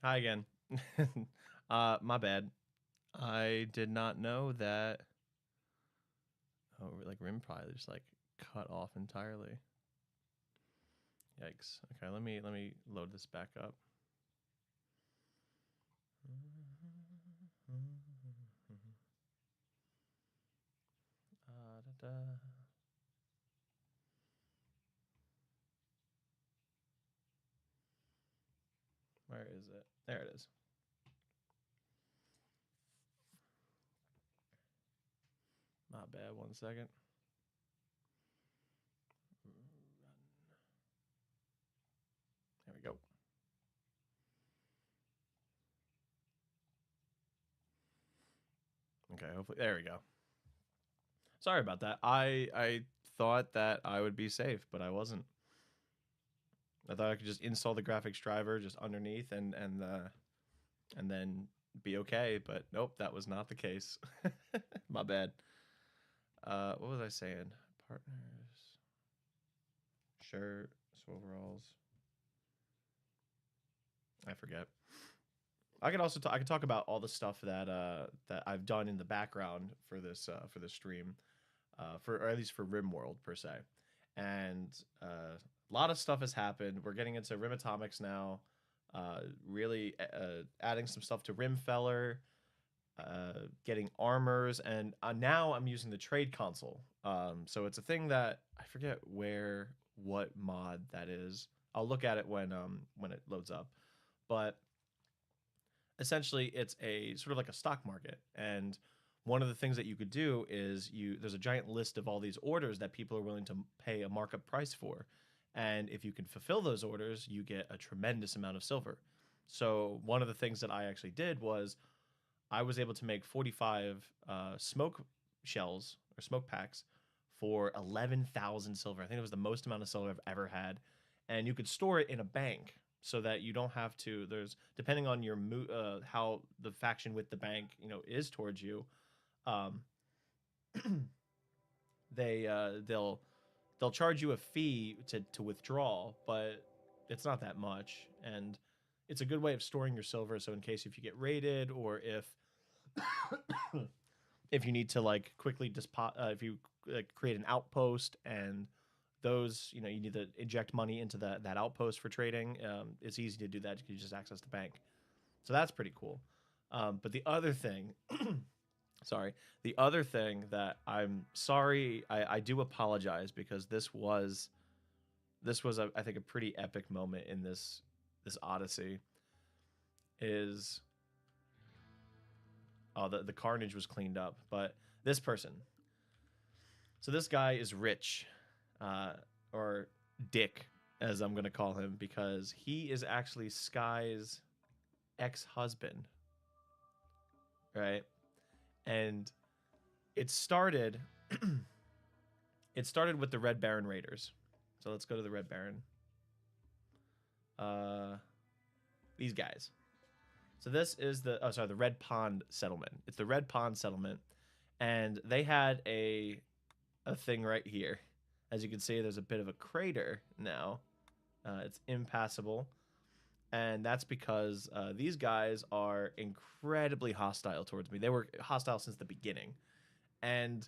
Hi again. My bad. I did not know that. Oh, like Rim probably just like cut off entirely. Yikes. Okay, let me load this back up. Da, da. Where is it? There it is. My bad. 1 second. There we go. Okay, hopefully there we go. Sorry about that. I thought that I would be safe, but I wasn't. I thought I could just install the graphics driver just underneath and then be okay, but nope, that was not the case. My bad. What was I saying? Partners, shirt, overalls. I forget. I could also I could talk about all the stuff that I've done in the background for this stream, for or at least for Rimworld per se, and a lot of stuff has happened. We're getting into Rim Atomics now. Really adding some stuff to Rimfeller, getting armors, and now I'm using the trade console. So it's a thing that I forget what mod that is. I'll look at it when it loads up, but essentially it's a sort of like a stock market. And one of the things that you could do is there's a giant list of all these orders that people are willing to pay a markup price for, and if you can fulfill those orders you get a tremendous amount of silver. So one of the things that I actually did was I was able to make 45 smoke shells or smoke packs for 11,000 silver. I think it was the most amount of silver I've ever had. And you could store it in a bank so that you don't have to. There's depending on your how the faction with the bank is towards you. Um, they'll charge you a fee to withdraw, but it's not that much, and it's a good way of storing your silver. So in case if you get raided or if you need to like quickly if you like, create an outpost and those you need to inject money into that outpost for trading, it's easy to do that because you just access the bank. So that's pretty cool. But the other thing sorry, the other thing that I'm sorry, I do apologize because this was I think a pretty epic moment in this odyssey is the carnage was cleaned up, but this person. So this guy is Rich, uh, or Dick, as I'm gonna call him, because he is actually Sky's ex-husband, right? And it started, it started with the Red Baron Raiders. So let's go to the Red Baron. Uh, these guys. So this is the Red Pond settlement. It's the Red Pond settlement, and they had a thing right here. As you can see, there's a bit of a crater now. It's impassable, and that's because these guys are incredibly hostile towards me. They were hostile since the beginning, and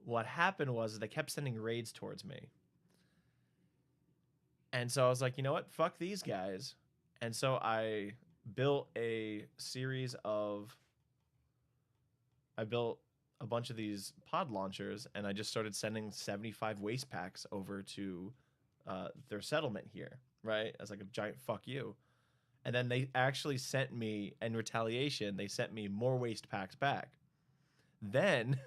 what happened was they kept sending raids towards me, and so I was like, you know what, fuck these guys, and so I built a series of I built a bunch of these pod launchers, and I just started sending 75 waste packs over to their settlement here, right? As like a giant fuck you. And then they actually sent me, in retaliation, they sent me more waste packs back. Then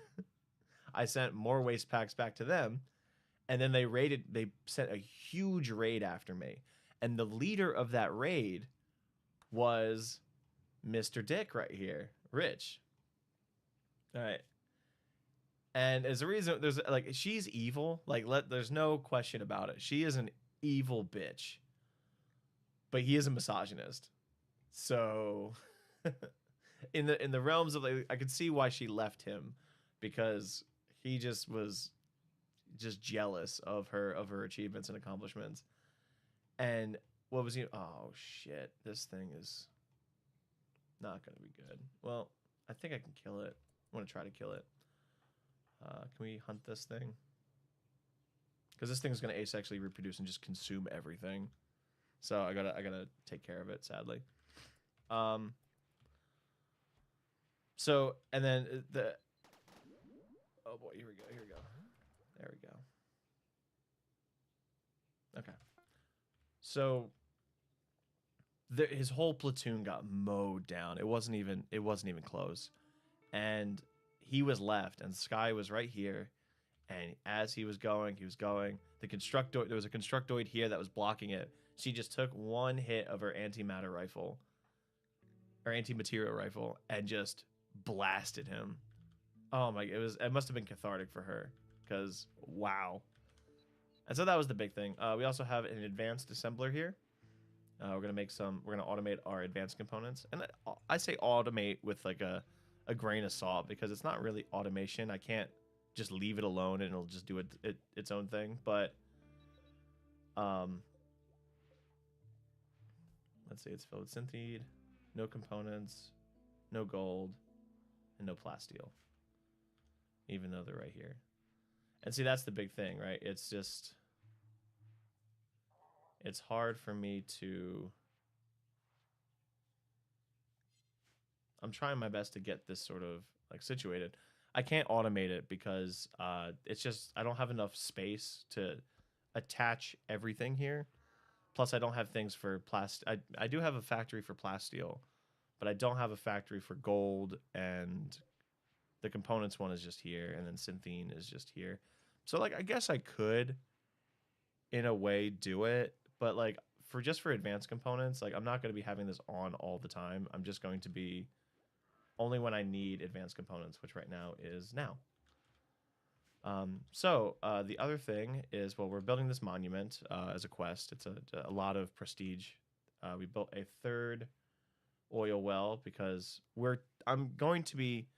I sent more waste packs back to them, and then they sent a huge raid after me. And the leader of that raid was Mr. Dick right here, Rich. All right. And as a reason, there's like she's evil. There's no question about it. She is an evil bitch. But he is a misogynist. So in the realms of like, I could see why she left him, because he just was just jealous of her achievements and accomplishments. And what was he? Oh shit! This thing is not gonna be good. Well, I think I can kill it. I want to try to kill it. Can we hunt this thing? Because this thing is gonna asexually reproduce and just consume everything. So I gotta take care of it. Sadly. Um. So and then the. Oh boy! Here we go. Here we go. There we go. Okay. So his whole platoon got mowed down. It wasn't even close. And he was left and Sky was right here. And as he was going, the constructoid, there was a constructoid here that was blocking it. She just took one hit of her antimatter rifle or anti-material rifle and just blasted him. Oh my, it must have been cathartic for her because wow. And so that was the big thing. We also have an advanced assembler here. We're gonna automate our advanced components, and I say automate with like a grain of salt because it's not really automation. I can't just leave it alone and it'll just do its own thing. But let's see, it's filled with synthede, no components, no gold, and no plasteel. Even though they're right here, and see that's the big thing, right? It's just it's hard for me to. I'm trying my best to get this sort of like situated. I can't automate it because it's just I don't have enough space to attach everything here. Plus, I don't have things for I do have a factory for plasteel, but I don't have a factory for gold, and the components one is just here, and then synthene is just here. So like I guess I could, in a way, do it, but like for advanced components, like I'm not going to be having this on all the time. I'm just going to be only when I need advanced components, which right now is now. The other thing is, well, we're building this monument as a quest. It's a lot of prestige. We built a third oil well because I'm going to be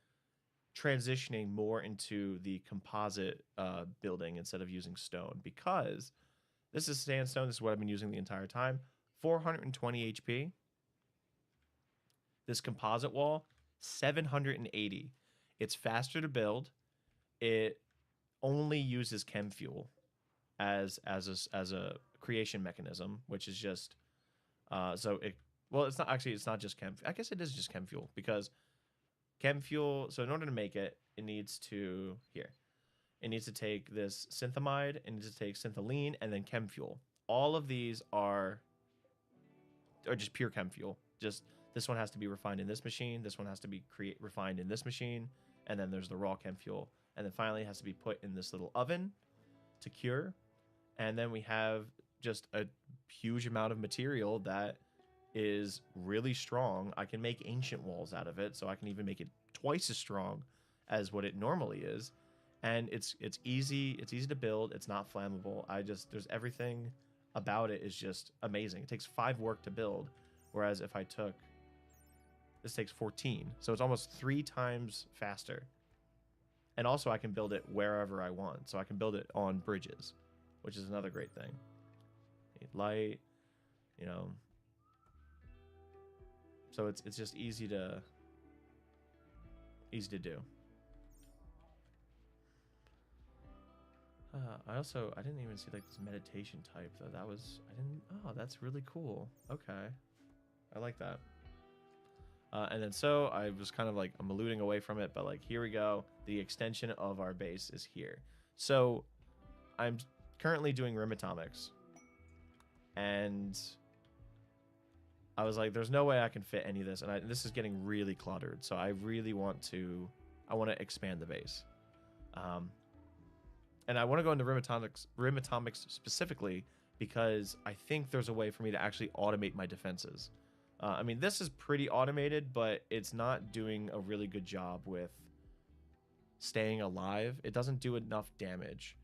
transitioning more into the composite building instead of using stone because this is sandstone. This is what I've been using the entire time. 420 HP. This composite wall, 780. It's faster to build. It only uses chem fuel as a creation mechanism, which is just it's not just chem. I guess it is just chem fuel because chem fuel. So in order to make it, it needs to take this synthamide, it needs to take syntholine, and then chem fuel. All of these are just pure chem fuel. Just this one has to be refined in this machine. This one has to be refined in this machine, and then there's the raw chem fuel. And then finally it has to be put in this little oven to cure. And then we have just a huge amount of material that is really strong. I can make ancient walls out of it, so I can even make it twice as strong as what it normally is. And it's easy to build. It's not flammable. There's everything about it is just amazing. It takes 5 work to build, whereas if I took this takes 14. So it's almost 3 times faster. And also I can build it wherever I want. So I can build it on bridges, which is another great thing. Need light, you know. So it's just easy to do. I didn't even see like this meditation type though. Oh, that's really cool. Okay. I like that. And then so I was kind of like, I'm alluding away from it, but like, here we go. The extension of our base is here. So I'm currently doing rim atomics. And I was like, there's no way I can fit any of this. And this is getting really cluttered. So I really want to expand the base. And I want to go into rim atomics specifically because I think there's a way for me to actually automate my defenses. I mean, this is pretty automated, but it's not doing a really good job with staying alive. It doesn't do enough damage.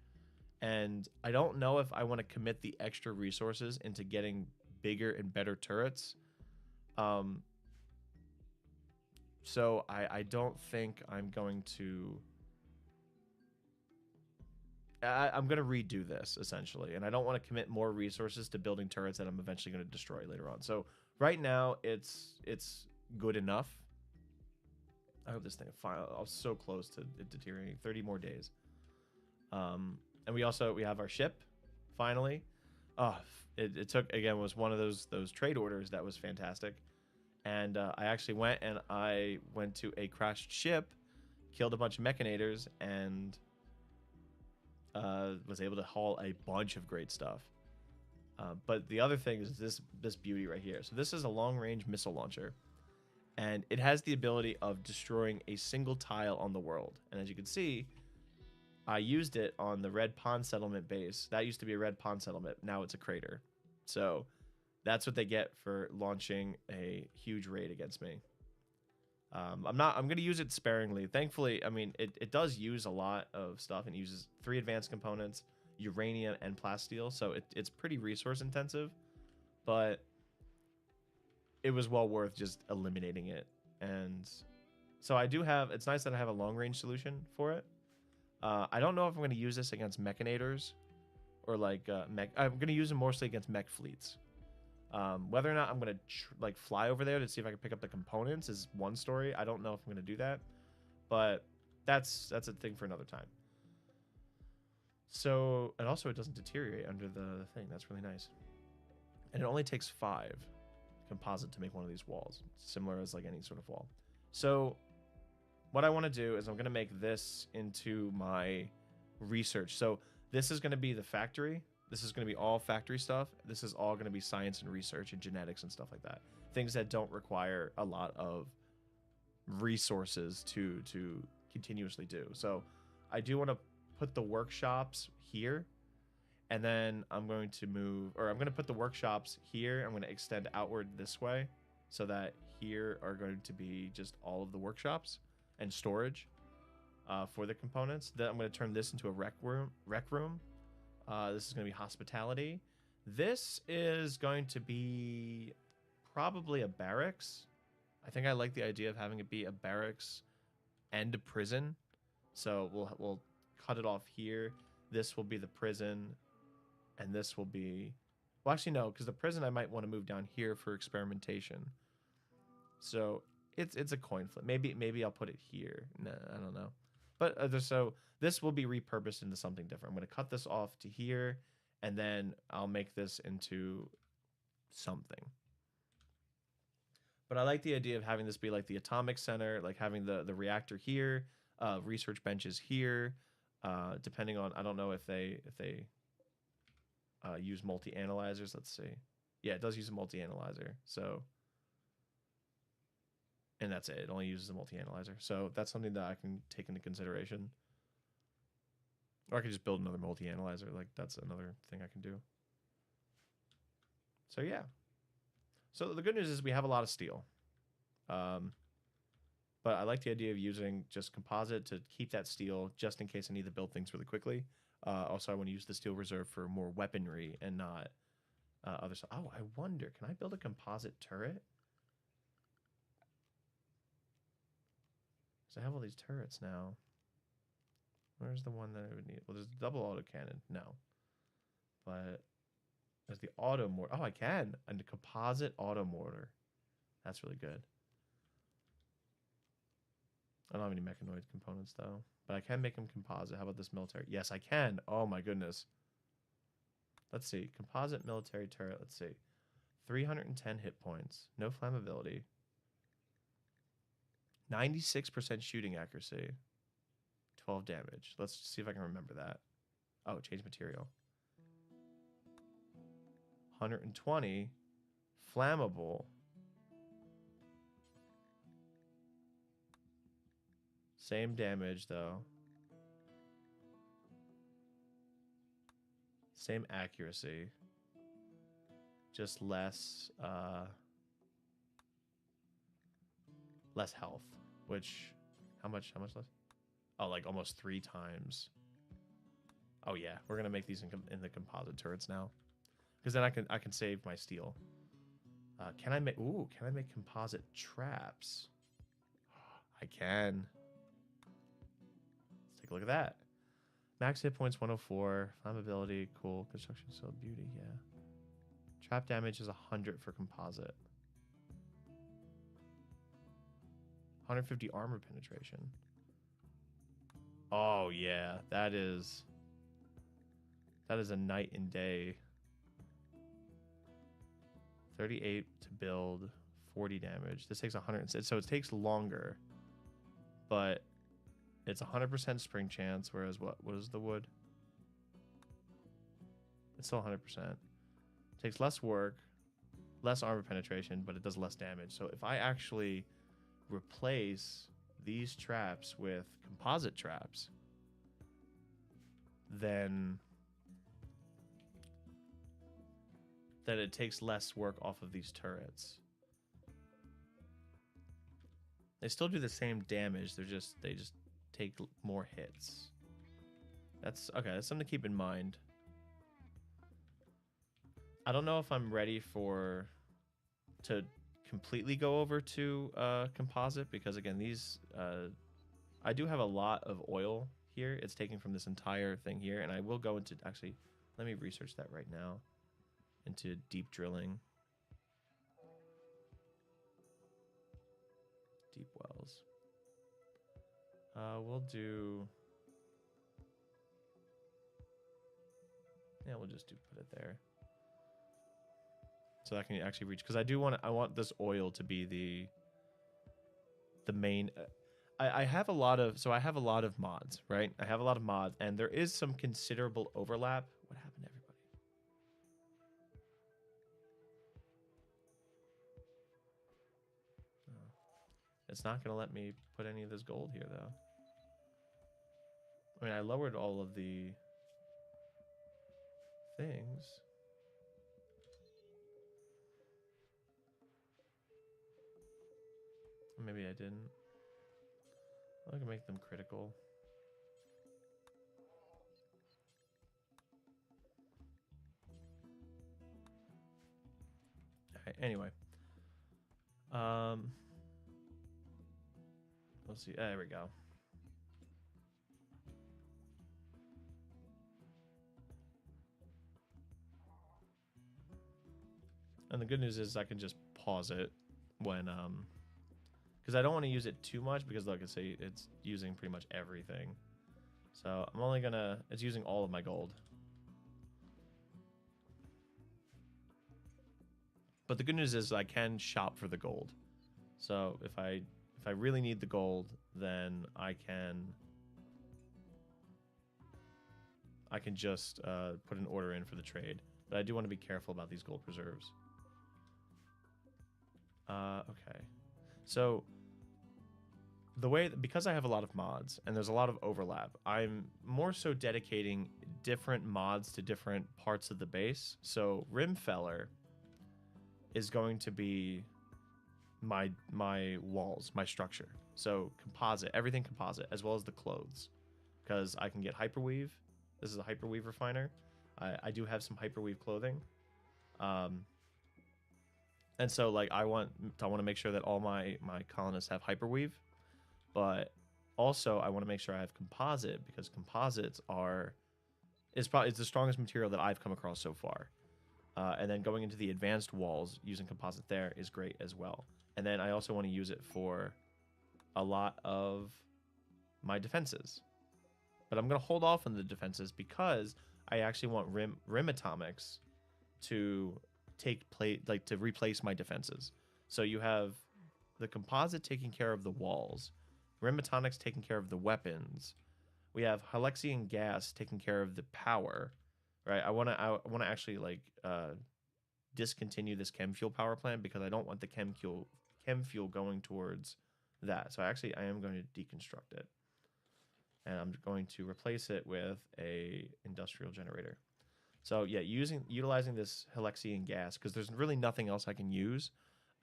And I don't know if I want to commit the extra resources into getting bigger and better turrets. So I don't think I'm going to... I'm gonna redo this essentially, and I don't want to commit more resources to building turrets that I'm eventually gonna destroy later on. So right now it's good enough. I hope this thing finally. I was so close to it deteriorating. 30 more days. And we have our ship finally. Oh, it took again was one of those trade orders that was fantastic. And I actually went to a crashed ship, killed a bunch of mechanators, and was able to haul a bunch of great stuff. But the other thing is this beauty right here. So this is a long-range missile launcher, and it has the ability of destroying a single tile on the world. And as you can see, I used it on the Red Pond settlement base. That used to be a Red Pond settlement. Now it's a crater. So that's what they get for launching a huge raid against me. I'm going to use it sparingly. Thankfully, I mean, it does use a lot of stuff, and uses 3 advanced components, uranium and plasteel. So it's pretty resource intensive, but it was well worth just eliminating it. And so it's nice that I have a long range solution for it. I don't know if I'm going to use this against mechanators or like I'm going to use them mostly against mech fleets. Whether or not I'm going to fly over there to see if I can pick up the components is one story. I don't know if I'm going to do that, but that's a thing for another time. So, and also it doesn't deteriorate under the thing. That's really nice. And it only takes 5 composite to make one of these walls, similar as like any sort of wall. So what I want to do is I'm going to make this into my research. So this is going to be the factory. This is going to be all factory stuff. This is all going to be science and research and genetics and stuff like that. Things that don't require a lot of resources to continuously do. So I do want to put the workshops here, and then I'm going to put the workshops here. I'm going to extend outward this way so that here are going to be just all of the workshops and storage for the components. Then I'm going to turn this into a rec room. This is going to be hospitality. This is going to be probably a barracks. I think I like the idea of having it be a barracks and a prison. So we'll cut it off here. This will be the prison, and this will be... Well, actually, no, because the prison I might want to move down here for experimentation. So it's a coin flip. Maybe I'll put it here. Nah, I don't know. But so this will be repurposed into something different. I'm going to cut this off to here, and then I'll make this into something. But I like the idea of having this be like the atomic center, like having the reactor here, research benches here, depending on, I don't know if they use multi-analyzers. Let's see. Yeah, it does use a multi-analyzer. So, and that's it. It only uses a multi-analyzer. So that's something that I can take into consideration. Or I could just build another multi-analyzer. Like, that's another thing I can do. So, yeah. So the good news is we have a lot of steel. But I like the idea of using just composite to keep that steel just in case I need to build things really quickly. Also, I want to use the steel reserve for more weaponry and not other stuff. Oh, I wonder, can I build a composite turret? Because I have all these turrets now. Where's the one that I would need? Well, there's the double autocannon. No. But there's the auto mortar. Oh, I can. And the composite auto mortar. That's really good. I don't have any mechanoid components, though. But I can make them composite. How about this military? Yes, I can. Oh, my goodness. Let's see. Composite military turret. Let's see. 310 hit points. No flammability. 96% shooting accuracy. 12 damage. Let's see if I can remember that. Oh, change material. 120. Flammable. Same damage, though. Same accuracy. Just less health. Which, how much less? Oh, like almost 3 times. Oh yeah, we're gonna make these in the composite turrets now, because then I can save my steel. Can I make composite traps? I can. Let's take a look at that. Max hit points 104. Flammability, cool. Construction, so beauty, yeah. Trap damage is 100 for composite. 150 armor penetration. Oh yeah, that is a night and day. 38 to build, 40 damage. This takes 100, so it takes longer, but it's 100% spring chance. Whereas what is the wood? It's still 100%. Takes less work, less armor penetration, but it does less damage. So if I actually replace these traps with composite traps, then it takes less work off of these turrets. They still do the same damage. They just take more hits. That's okay. That's something to keep in mind. I don't know if I'm ready to completely go over to composite, because again, these I do have a lot of oil here. It's taken from this entire thing here, and I will go into, actually, let me research that right now, into deep drilling. Deep wells. We'll do, yeah, we'll just put it there. So that can actually reach, because I want this oil to be the main. I have a lot of mods, right? I have a lot of mods, and there is some considerable overlap. What happened to everybody? Oh. It's not gonna let me put any of this gold here, though. I mean, I lowered all of the things. Maybe I didn't. I can make them critical. Alright, anyway. Let's see. There we go. And the good news is I can just pause it when because I don't want to use it too much, because like I say, it's using pretty much everything. So I'm only gonna, it's using all of my gold. But the good news is I can shop for the gold. So if I really need the gold, then I can just put an order in for the trade. But I do want to be careful about these gold reserves. Okay. So the way, because I have a lot of mods and there's a lot of overlap, I'm more so dedicating different mods to different parts of the base. So Rimfeller is going to be my walls, my structure. So composite, everything composite, as well as the clothes, because I can get hyperweave. This is a hyperweave refiner. I do have some hyperweave clothing. And so like I want to make sure that all my colonists have hyperweave, but also I want to make sure I have composite, because composites it's the strongest material that I've come across so far. And then going into the advanced walls, using composite there is great as well. And then I also want to use it for a lot of my defenses. But I'm going to hold off on the defenses because I actually want rim atomics to to replace my defenses. So you have the composite taking care of the walls, rim atomics taking care of the weapons. We have Hylexian gas taking care of the power, right? I want to actually like discontinue this chem fuel power plant, because I don't want the chem fuel going towards that. So I am going to deconstruct it, and I'm going to replace it with a industrial generator. So yeah, utilizing this Hylexian gas, because there's really nothing else I can use,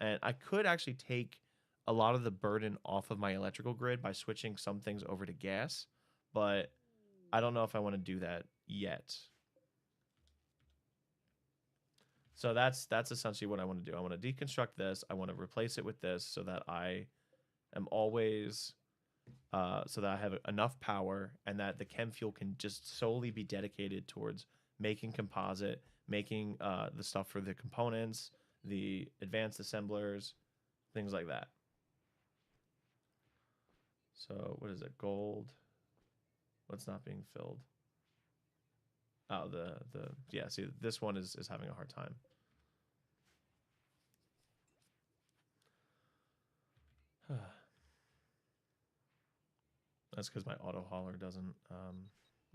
and I could actually take a lot of the burden off of my electrical grid by switching some things over to gas, but I don't know if I want to do that yet. So that's essentially what I want to do. I want to deconstruct this. I want to replace it with this so that I am always so that I have enough power and that the chem fuel can just solely be dedicated towards making composite, making the stuff for the components, the advanced assemblers, things like that. So what is it? Gold. What's not being filled? Oh, the yeah. See, this one is having a hard time. That's because my auto hauler doesn't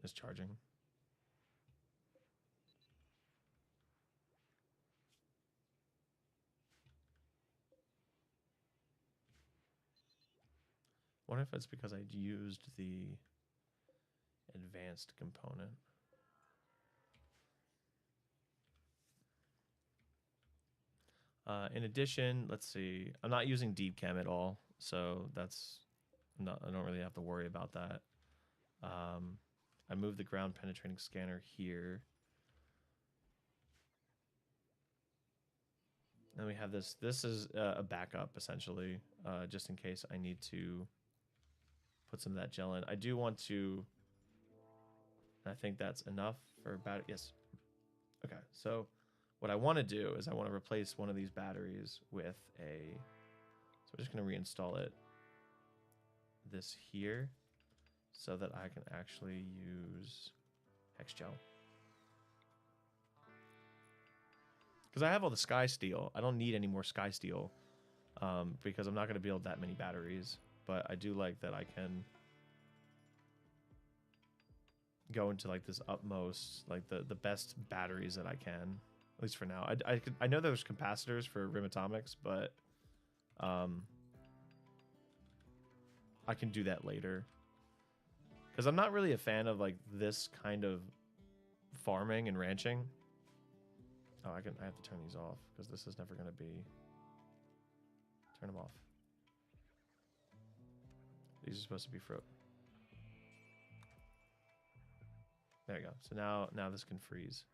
is charging. Wonder if it's because I used the advanced component. In addition, let's see. I'm not using deep chem at all, so that's not. I don't really have to worry about that. I moved the ground penetrating scanner here. Then we have this. This is a backup essentially, just in case I need to put some of that gel in. I do want to. I think that's enough for about yes. Okay, so what I want to do is I want to replace one of these batteries with a. So we're just going to reinstall it. This here, so that I can actually use hex gel. Because I have all the sky steel. I don't need any more sky steel because I'm not going to build that many batteries. But I do like that I can go into like this utmost, like the best batteries that I can, at least for now. I know there's capacitors for rim atomics, but I can do that later. Because I'm not really a fan of like this kind of farming and ranching. Oh, I have to turn these off because this is never going to be. Turn them off. These are supposed to be fruit. There you go. So now this can freeze.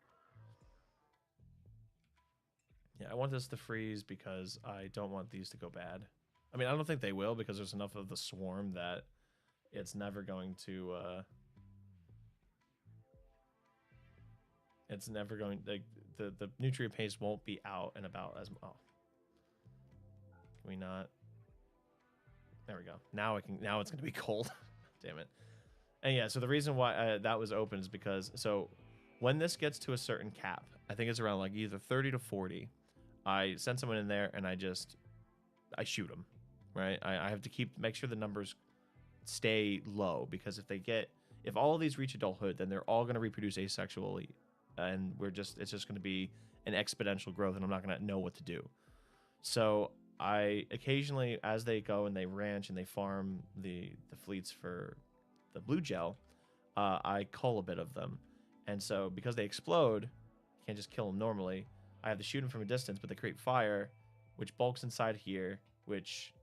Yeah, I want this to freeze because I don't want these to go bad. I mean, I don't think they will because there's enough of the swarm that it's never going to. It's never going like the nutrient paste won't be out and about as oh. Can we not? There we go. Now it's gonna be cold. Damn it. And yeah, so the reason why that was open is because so when this gets to a certain cap, I think it's around like either 30 to 40. I send someone in there and I shoot them, right? I have to make sure the numbers stay low because if all of these reach adulthood, then they're all going to reproduce asexually, and it's just going to be an exponential growth, and I'm not going to know what to do. So I occasionally, as they go and they ranch and they farm the fleets for the blue gel, I cull a bit of them, and so because they explode, you can't just kill them normally. I have to shoot them from a distance, but they create fire, which bulks inside here, which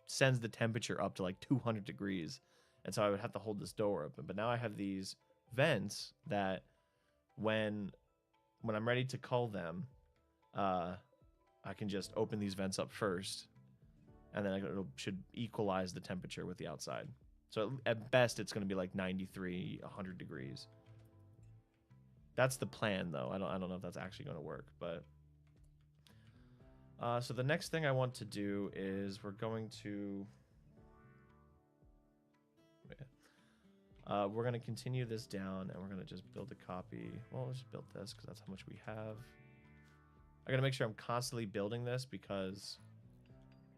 sends the temperature up to like 200 degrees. And so I would have to hold this door open. But now I have these vents that when I'm ready to cull them, I can just open these vents up first, and then it should equalize the temperature with the outside. So at best, it's going to be like 93, 100 degrees. That's the plan, though. I don't know if that's actually going to work, but so the next thing I want to do is we're going to continue this down, and we're going to just build a copy. Well, let's just build this because that's how much we have. I got to make sure I'm constantly building this because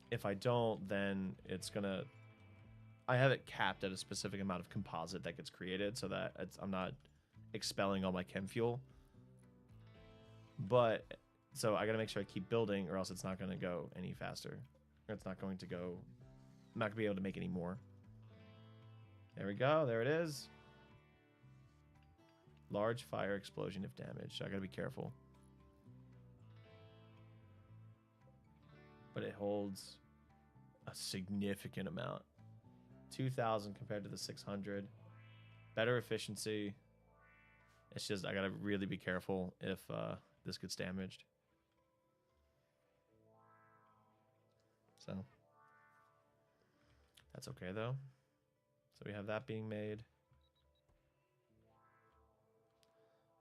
if I don't, then it's gonna. I have it capped at a specific amount of composite that gets created, so that I'm not expelling all my chem fuel. But so I gotta make sure I keep building, or else it's not gonna go any faster. Or it's not going to go. I'm not gonna be able to make any more. There we go. There it is. Large fire explosion if damaged. So I gotta be careful. But it holds a significant amount. 2,000 compared to the 600. Better efficiency. It's just I gotta really be careful if this gets damaged. So that's okay though. So we have that being made.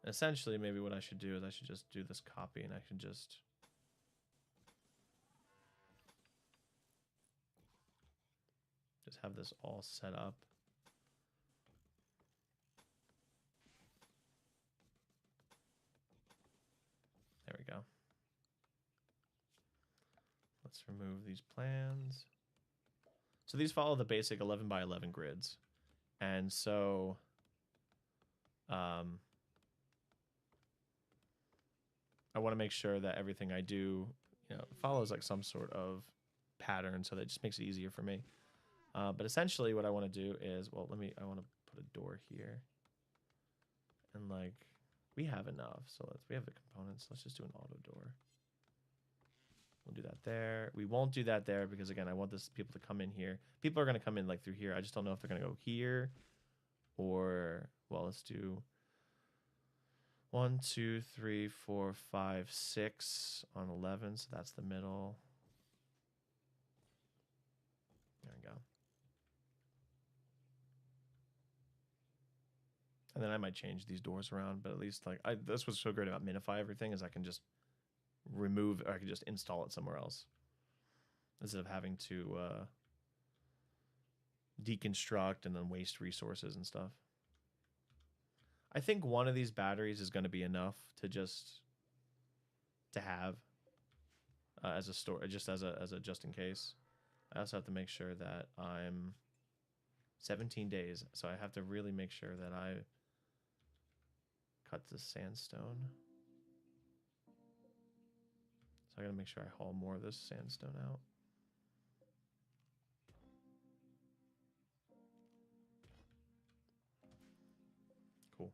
Essentially, maybe what I should do is I should just do this copy, and I can just have this all set up. There we go. Let's remove these plans. So these follow the basic 11 by 11 grids. And so I want to make sure that everything I do, follows like some sort of pattern, so that it just makes it easier for me. But essentially what I want to do is, well, I want to put a door here. And like, we have enough. So we have the components. Let's just do an auto door. We'll do that there. We won't do that there because, again, I want people to come in here. People are going to come in like through here. I just don't know if they're going to go here or, well, let's do 1, 2, 3, 4, 5, 6 on 11. So that's the middle. There we go. And then I might change these doors around, but at least like that's what's so great about Minify everything is I can just remove, or I can just install it somewhere else instead of having to deconstruct and then waste resources and stuff. I think one of these batteries is going to be enough to just have as a store, just as a just in case. I also have to make sure that I'm 17 days, so I have to really make sure that I cut the sandstone. So I gotta make sure I haul more of this sandstone out. Cool.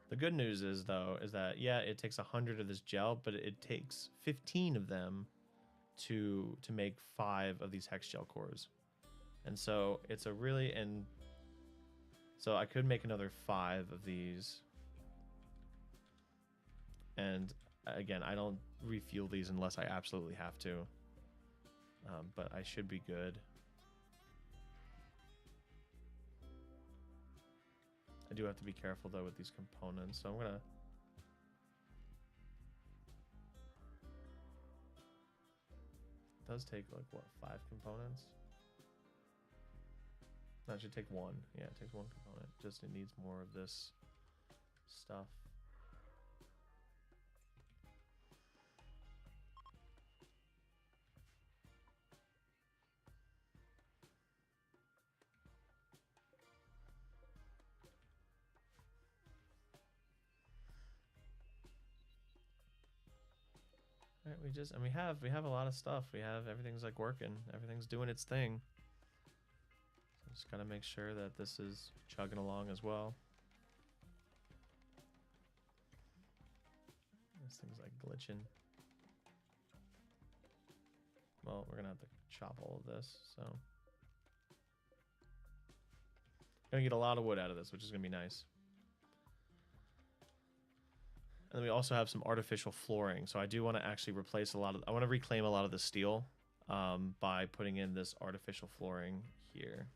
The good news is, though, is that, yeah, it takes 100 of this gel, but it takes 15 of them to make 5 of these hex gel cores. And so it's a really, and so I could make another 5 of these. And again, I don't refuel these unless I absolutely have to. But I should be good. I do have to be careful, though, with these components. So I'm going to... It does take, like, what, 5 components? No, it should take 1. Yeah, it takes 1 component. Just it needs more of this stuff. All right, and we have a lot of stuff. We have everything's like working. Everything's doing its thing. So just gotta make sure that this is chugging along as well. This thing's like glitching. Well, we're gonna have to chop all of this, so gonna get a lot of wood out of this, which is gonna be nice. And then we also have some artificial flooring. So I do want to actually replace I want to reclaim a lot of the steel by putting in this artificial flooring here.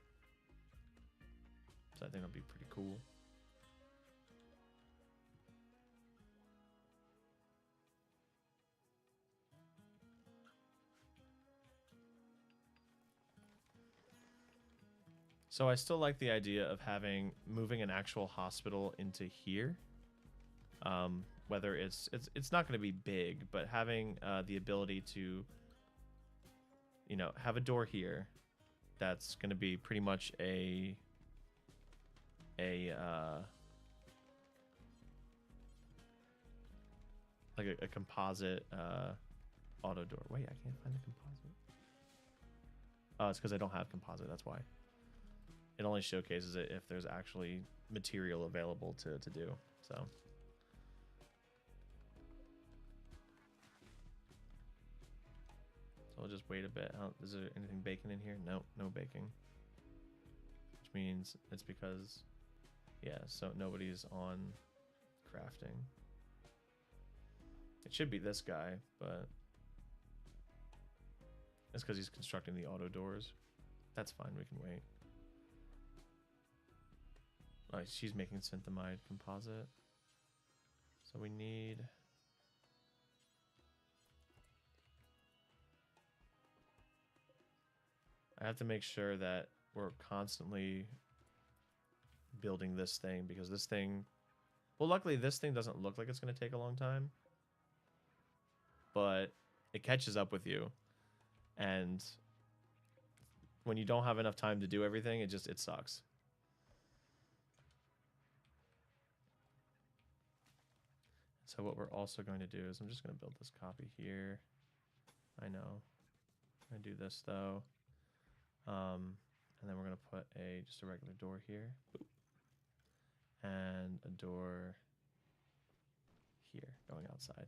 So I think it'll be pretty cool. So I still like the idea of moving an actual hospital into here. Whether it's not going to be big, but having the ability to, have a door here that's going to be pretty much a composite auto door. Wait, I can't find the composite. Oh, it's because I don't have composite. That's why. It only showcases it if there's actually material available to do. So. I'll just wait a bit. Is there anything baking in here? No, no baking. Which means it's because, yeah, so nobody's on crafting. It should be this guy, but It's because he's constructing the auto doors. That's fine, we can wait. Alright, she's making synthamide composite. So we need... I have to make sure that we're constantly building this thing, because this thing... Well, luckily this thing doesn't look like it's going to take a long time. But it catches up with you. And when you don't have enough time to do everything, it sucks. So what we're also going to do is I'm just going to build this copy here. I know. I'm going to do this though. And then we're going to put just a regular door here. Boop. And a door here going outside.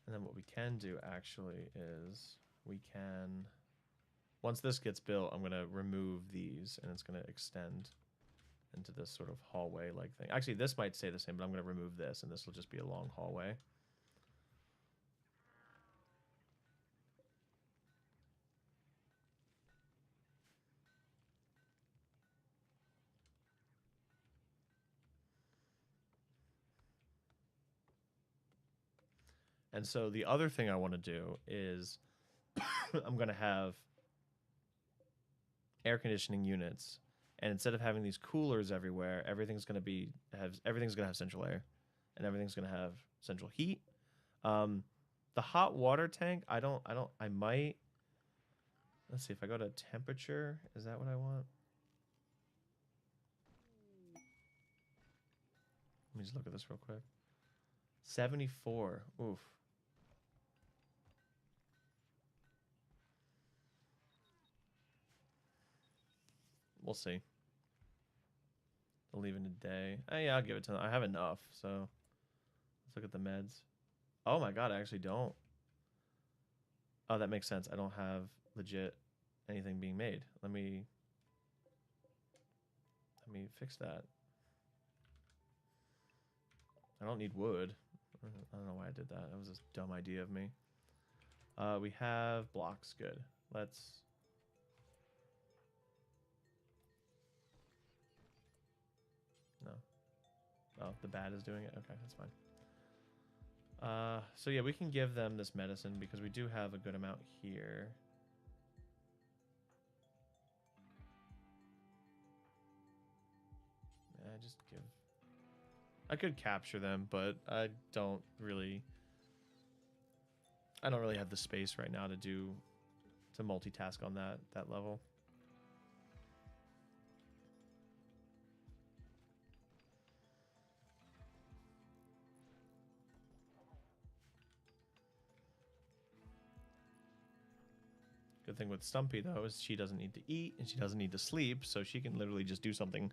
And then what we can do actually is we can, once this gets built, I'm going to remove these and it's going to extend into this sort of hallway-like thing. Actually, this might stay the same, but I'm going to remove this and this will just be a long hallway. And so the other thing I want to do is I'm going to have air conditioning units, and instead of having these coolers everywhere, everything's going to have central air, and everything's going to have central heat. The hot water tank, I might, let's see if I go to temperature, is that what I want? Let me just look at this real quick. 74. Oof. We'll see. I'll leave in a day. Yeah, I'll give it to them. I have enough, so let's look at the meds. Oh my god, I actually don't. Oh, that makes sense. I don't have legit anything being made. Let me fix that. I don't need wood. I don't know why I did that. That was a dumb idea of me. We have blocks. Good. Let's... No. Oh, the bat is doing it? Okay, that's fine. So yeah, we can give them this medicine because we do have a good amount here. Just give... I could capture them, but I don't really have the space right now to multitask on that level. Good thing with Stumpy though is she doesn't need to eat and she doesn't need to sleep, so she can literally just do something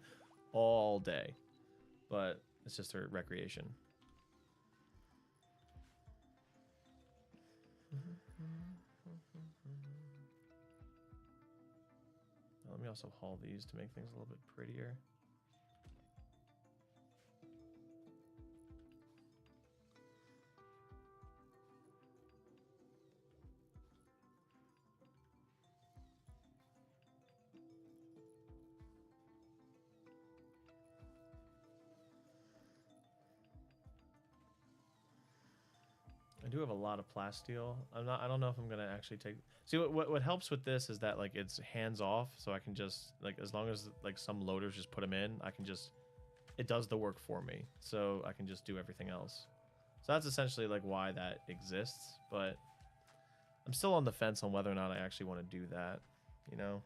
all day. But it's just her recreation. Let me also haul these to make things a little bit prettier. I do have a lot of plasteel. I don't know if I'm gonna actually take... See, what helps with this is that like it's hands off, so I can just like, as long as like some loaders just put them in, I can just... It does the work for me, so I can just do everything else. So that's essentially like why that exists, but I'm still on the fence on whether or not I actually want to do that, you know?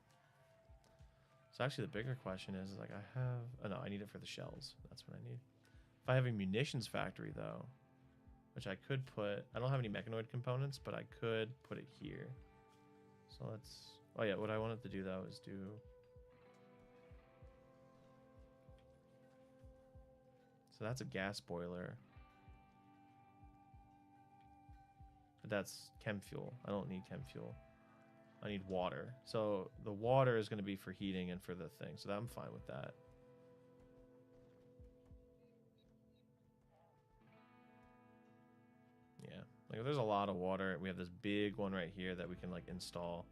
So actually the bigger question is like I have... Oh no, I need it for the shells. That's what I need. If I have a munitions factory though, which I could put... I don't have any mechanoid components, but I could put it here. So let's... Oh yeah, what I wanted to do though is do... So that's a gas boiler. But that's chem fuel. I don't need chem fuel. I need water. So the water is going to be for heating and for the thing. So I'm fine with that. Yeah. Like there's a lot of water. We have this big one right here that we can like install.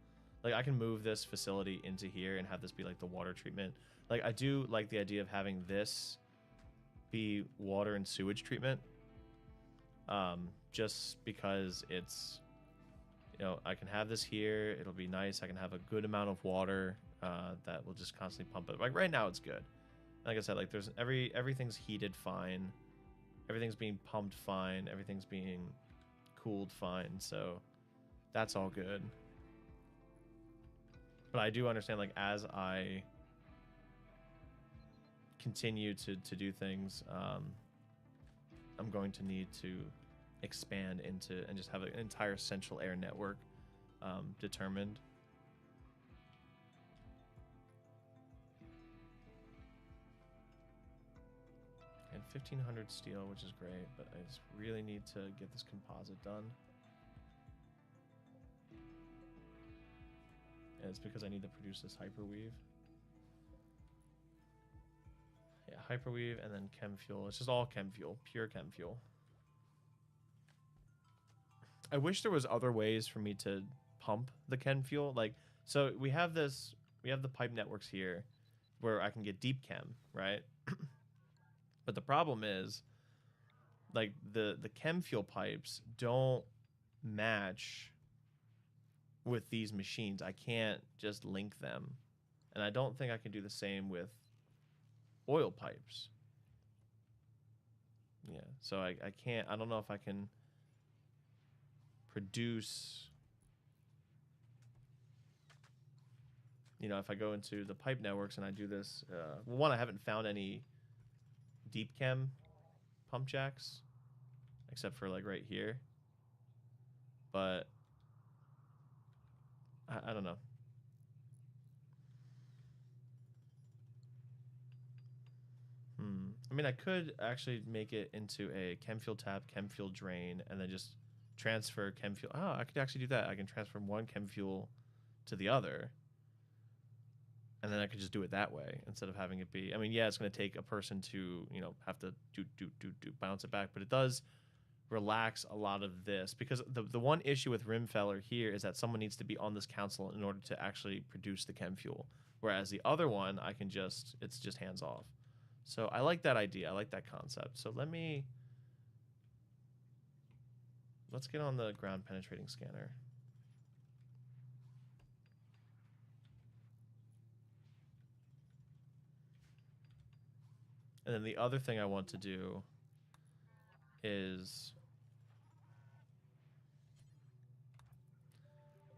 Like I can move this facility into here and have this be like the water treatment. Like I do like the idea of having this be water and sewage treatment. Just because it's, you know, I can have this here. It'll be nice. I can have a good amount of water that will just constantly pump it. Like right now, it's good. Like I said, like there's everything's heated fine, everything's being pumped fine, everything's being cooled fine. So that's all good. But I do understand, like as I continue to do things, I'm going to need to expand into and just have an entire central air network determined. And 1500 steel, which is great, but I just really need to get this composite done. And it's because I need to produce this hyperweave. Yeah, hyperweave and then chem fuel. It's just all chem fuel, pure chem fuel. I wish there was other ways for me to pump the chem fuel. Like, so we have the pipe networks here where I can get deep chem, right? But the problem is, like, the chem fuel pipes don't match with these machines. I can't just link them. And I don't think I can do the same with oil pipes. Yeah, so I can't, I don't know if I can produce, you know, if I go into the pipe networks and I do this, well, one, I haven't found any deep chem pump jacks, except for like right here. But I don't know. I mean, I could actually make it into a chem fuel tap, chem fuel drain, and then just transfer chem fuel. Oh, I could actually do that. I can transfer one chem fuel to the other, and then I could just do it that way instead of having it be. I mean, yeah, it's going to take a person to, you know, have to do bounce it back, but it does relax a lot of this, because the one issue with Rimfeller here is that someone needs to be on this council in order to actually produce the chem fuel, whereas the other one I can just, it's just hands off. So I like that idea. I like that concept. So let's get on the ground penetrating scanner. And then the other thing I want to do is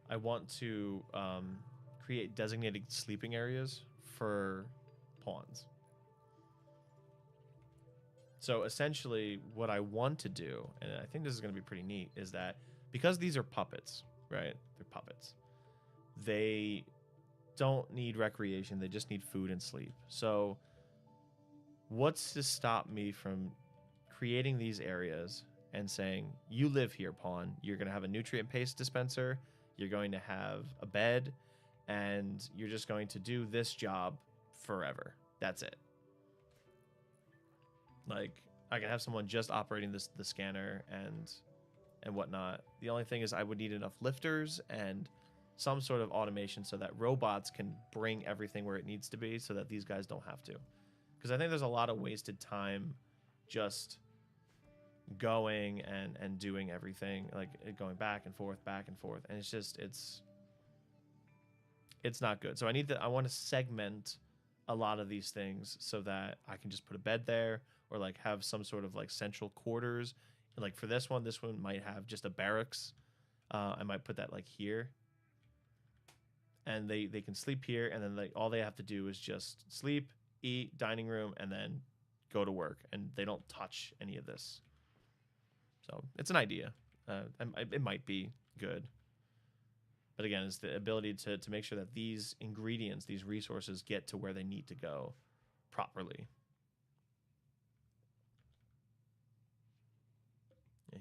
I want to create designated sleeping areas for pawns. So essentially what I want to do, and I think this is going to be pretty neat, is that because these are puppets, right? They're puppets. They don't need recreation. They just need food and sleep. So what's to stop me from creating these areas and saying, you live here, pawn. You're going to have a nutrient paste dispenser. You're going to have a bed, and you're just going to do this job forever. That's it. Like, I can have someone just operating the scanner and whatnot. The only thing is I would need enough lifters and some sort of automation so that robots can bring everything where it needs to be, so that these guys don't have to. Because I think there's a lot of wasted time just going and doing everything, like going back and forth, and it's just it's not good. So I want to segment a lot of these things so that I can just put a bed there, or like have some sort of like central quarters. And like for this one might have just a barracks. I might put that like here, and they can sleep here, and then all they have to do is just sleep, eat, dining room, and then go to work, and they don't touch any of this. So it's an idea. It might be good. But again, it's the ability to make sure that these ingredients, these resources, get to where they need to go properly. Yeah,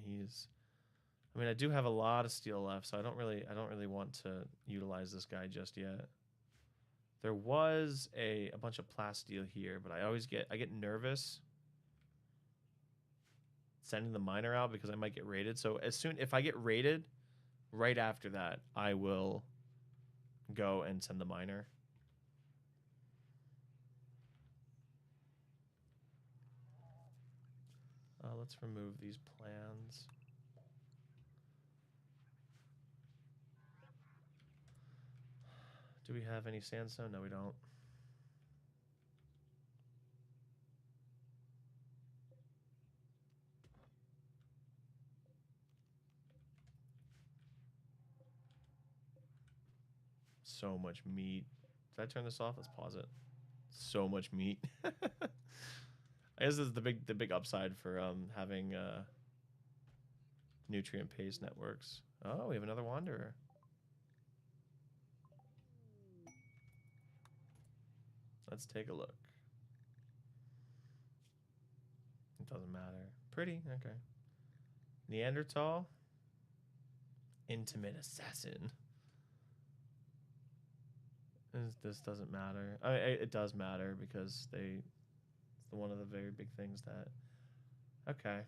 I mean, I do have a lot of steel left, so I don't really want to utilize this guy just yet. There was a bunch of plasteel here, but I get nervous sending the miner out because I might get raided. So if I get raided, right after that, I will go and send the miner. Let's remove these plans. Do we have any sandstone? No, we don't. So much meat. Did I turn this off? Let's pause it. So much meat. I guess this is the big upside for having nutrient paste networks. Oh, we have another wanderer. Let's take a look. It doesn't matter. Pretty, okay. Neanderthal. Intimate assassin. This doesn't matter. It does matter because it's one of the very big things that. Okay.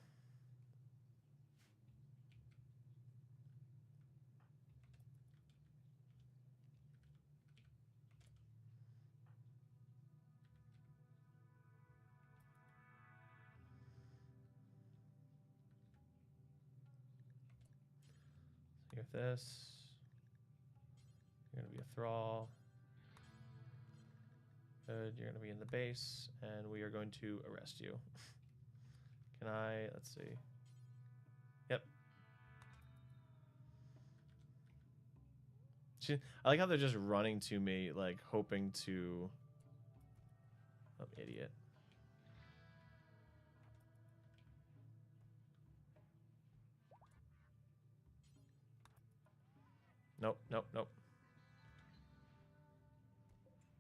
Here's this. You're gonna be a thrall. Good. You're gonna be in the base, and we are going to arrest you. Can I? Let's see. Yep. I like how they're just running to me, like hoping to. Oh, idiot. Nope, nope, nope.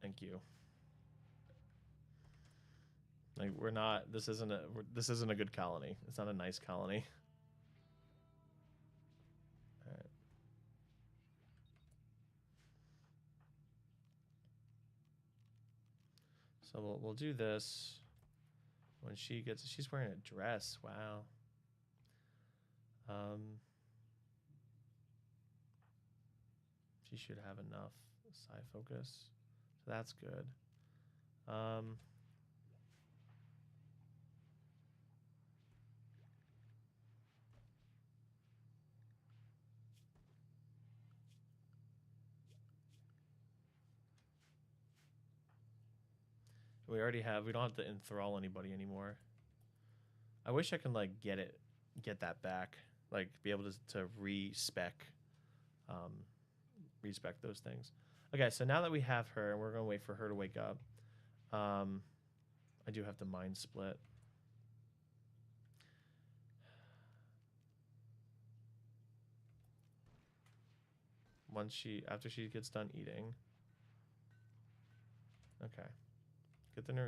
Thank you. Like we're not. This isn't a good colony. It's not a nice colony. All right. So we'll do this when she gets. She's wearing a dress. Wow. She should have enough psi focus, so that's good. We already have. We don't have to enthrall anybody anymore. I wish I can like get that back, like be able to respec those things. Okay, so now that we have her, and we're gonna wait for her to wake up. I do have to mind split. After she gets done eating. Okay.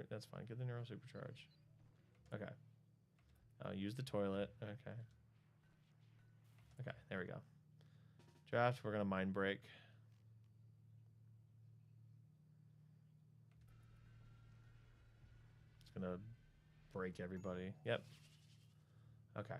That's fine. Get the neuro supercharge. Okay. Use the toilet. Okay. Okay, there we go. Draft, we're gonna mind break. It's gonna break everybody. Yep. Okay.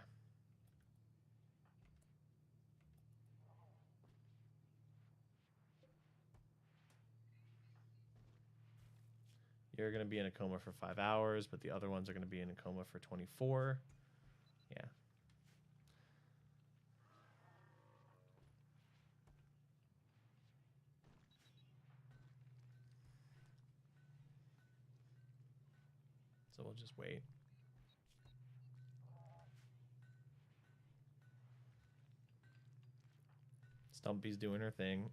You're going to be in a coma for 5 hours, but the other ones are going to be in a coma for 24. Yeah. So we'll just wait. Stumpy's doing her thing.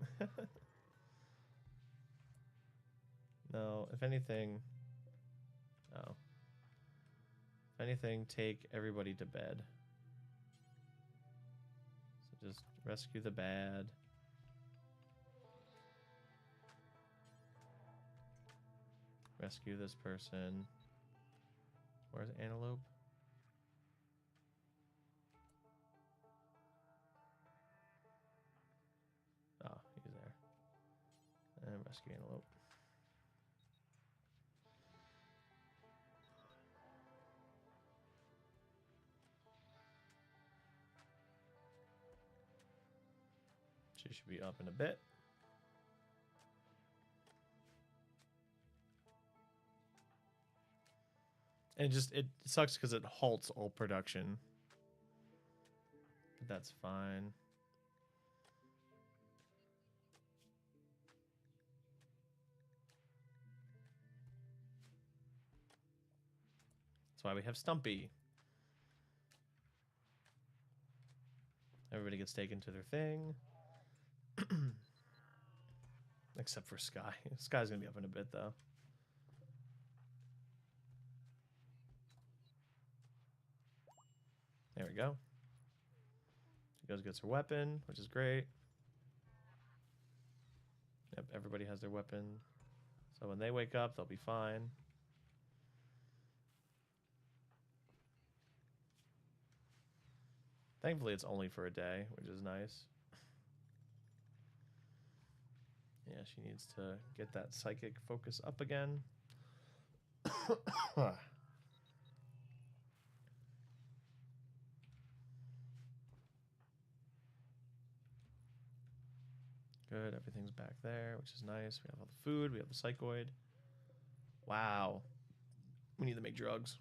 No, if anything... Oh. If anything, take everybody to bed. So just rescue the bad. Rescue this person. Where's Antelope? Rescue antelope. She should be up in a bit. And it sucks because it halts all production. But that's fine. That's why we have Stumpy. Everybody gets taken to their thing. Except for Sky. Sky's gonna be up in a bit though. There we go. She goes, gets her weapon, which is great. Yep, everybody has their weapon. So when they wake up, they'll be fine. Thankfully, it's only for a day, which is nice. Yeah, she needs to get that psychic focus up again. Good, everything's back there, which is nice. We have all the food, we have the psychoid. Wow. We need to make drugs.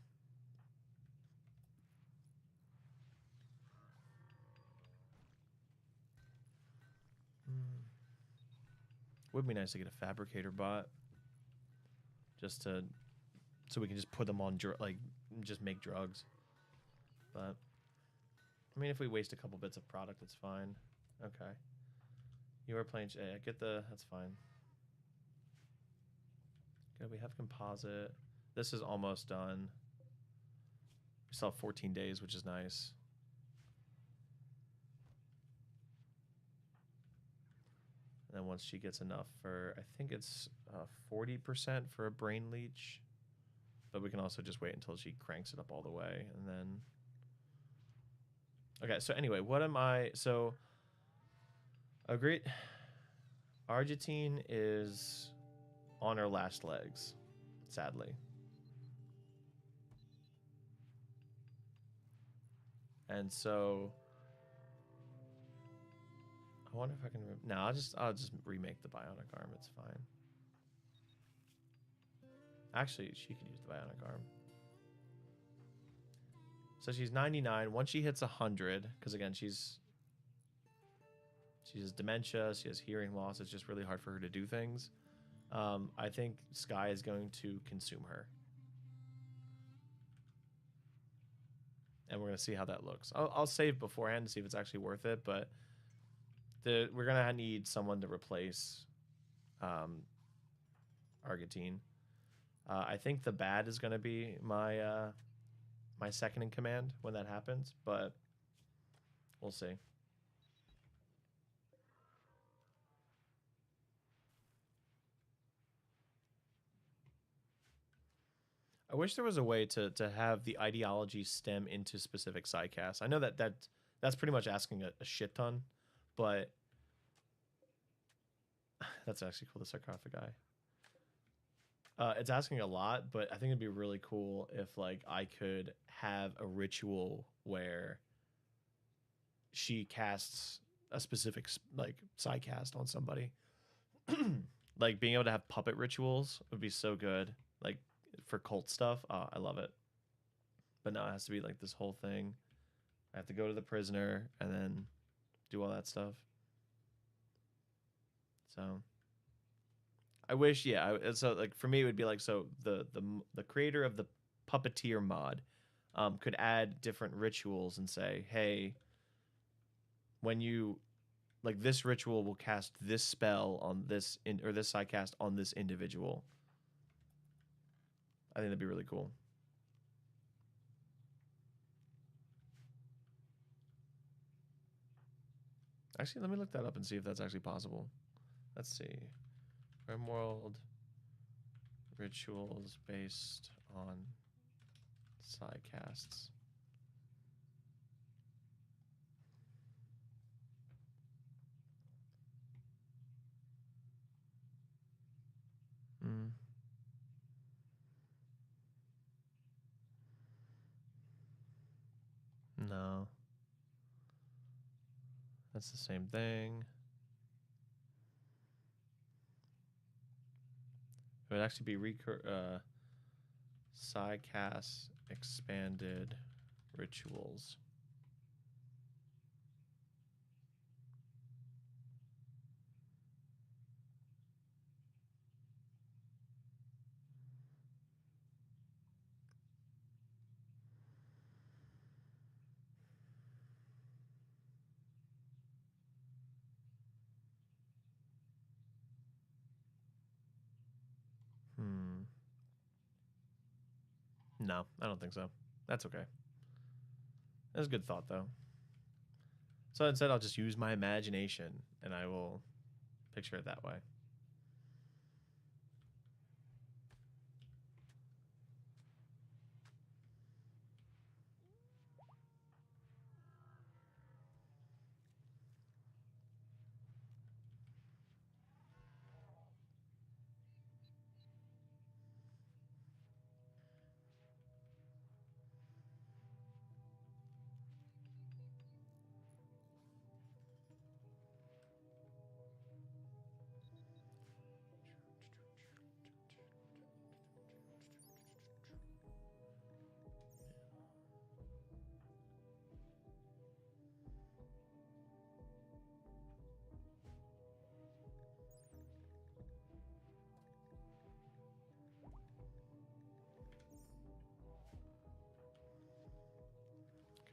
Would be nice to get a fabricator bot. Just to... So we can just put them on, like, just make drugs. But... I mean, if we waste a couple bits of product, it's fine. Okay. You are playing... Yeah, get the... That's fine. Good, we have composite. This is almost done. We still have 14 days, which is nice. And then once she gets enough for... I think it's 40% for a brain leech. But we can also just wait until she cranks it up all the way. And then... Okay, so anyway, what am I... So... Agreed. Argentine is on her last legs, sadly. And so... I wonder if I can... No, I'll just remake the bionic arm. It's fine. Actually, she could use the bionic arm. So she's 99. Once she hits 100, because again, she has dementia, she has hearing loss. It's just really hard for her to do things. I think Sky is going to consume her. And we're going to see how that looks. I'll save beforehand to see if it's actually worth it, but we're going to need someone to replace Argentine. I think the bad is going to be my my second in command when that happens, but we'll see. I wish there was a way to have the ideology stem into specific sidecasts. I know that's pretty much asking a shit ton, but that's actually cool, the sarcophagi. It's asking a lot, but I think it'd be really cool if like I could have a ritual where she casts a specific like sidecast on somebody. Like being able to have puppet rituals would be so good. Like for cult stuff, I love it. But now it has to be like this whole thing. I have to go to the prisoner and then do all that stuff. So I wish, yeah. So like for me, it would be like, so the creator of the puppeteer mod could add different rituals and say, hey, when you like this ritual will cast this spell on this or this sidecast on this individual. I think that'd be really cool. Actually, let me look that up and see if that's actually possible. Let's see. Rimworld rituals based on sidecasts. No. That's the same thing. It would actually be Psycast expanded rituals. No, I don't think so. That's okay. That's a good thought, though. So instead, I'll just use my imagination, and I will picture it that way.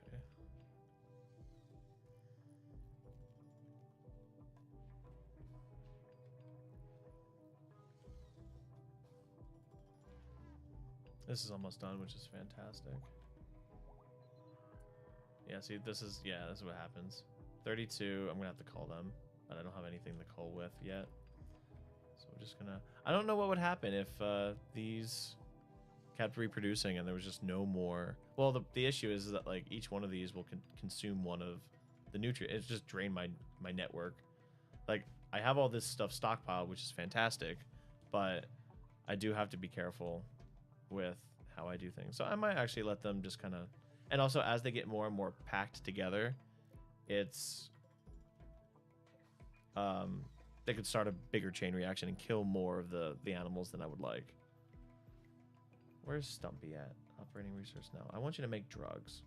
Okay. This is almost done, which is fantastic. Yeah, see, this is what happens. 32, I'm gonna have to call them, but I don't have anything to call with yet. So we're just gonna, I don't know what would happen if these kept reproducing and there was just no more. Well, the issue is that like each one of these will consume one of the nutrients. It's just drained my network. Like I have all this stuff stockpiled, which is fantastic, but I do have to be careful with how I do things. So I might actually let them just kind of, and also as they get more and more packed together, it's they could start a bigger chain reaction and kill more of the animals than I would like. Where's Stumpy at? Operating research now. I want you to make drugs.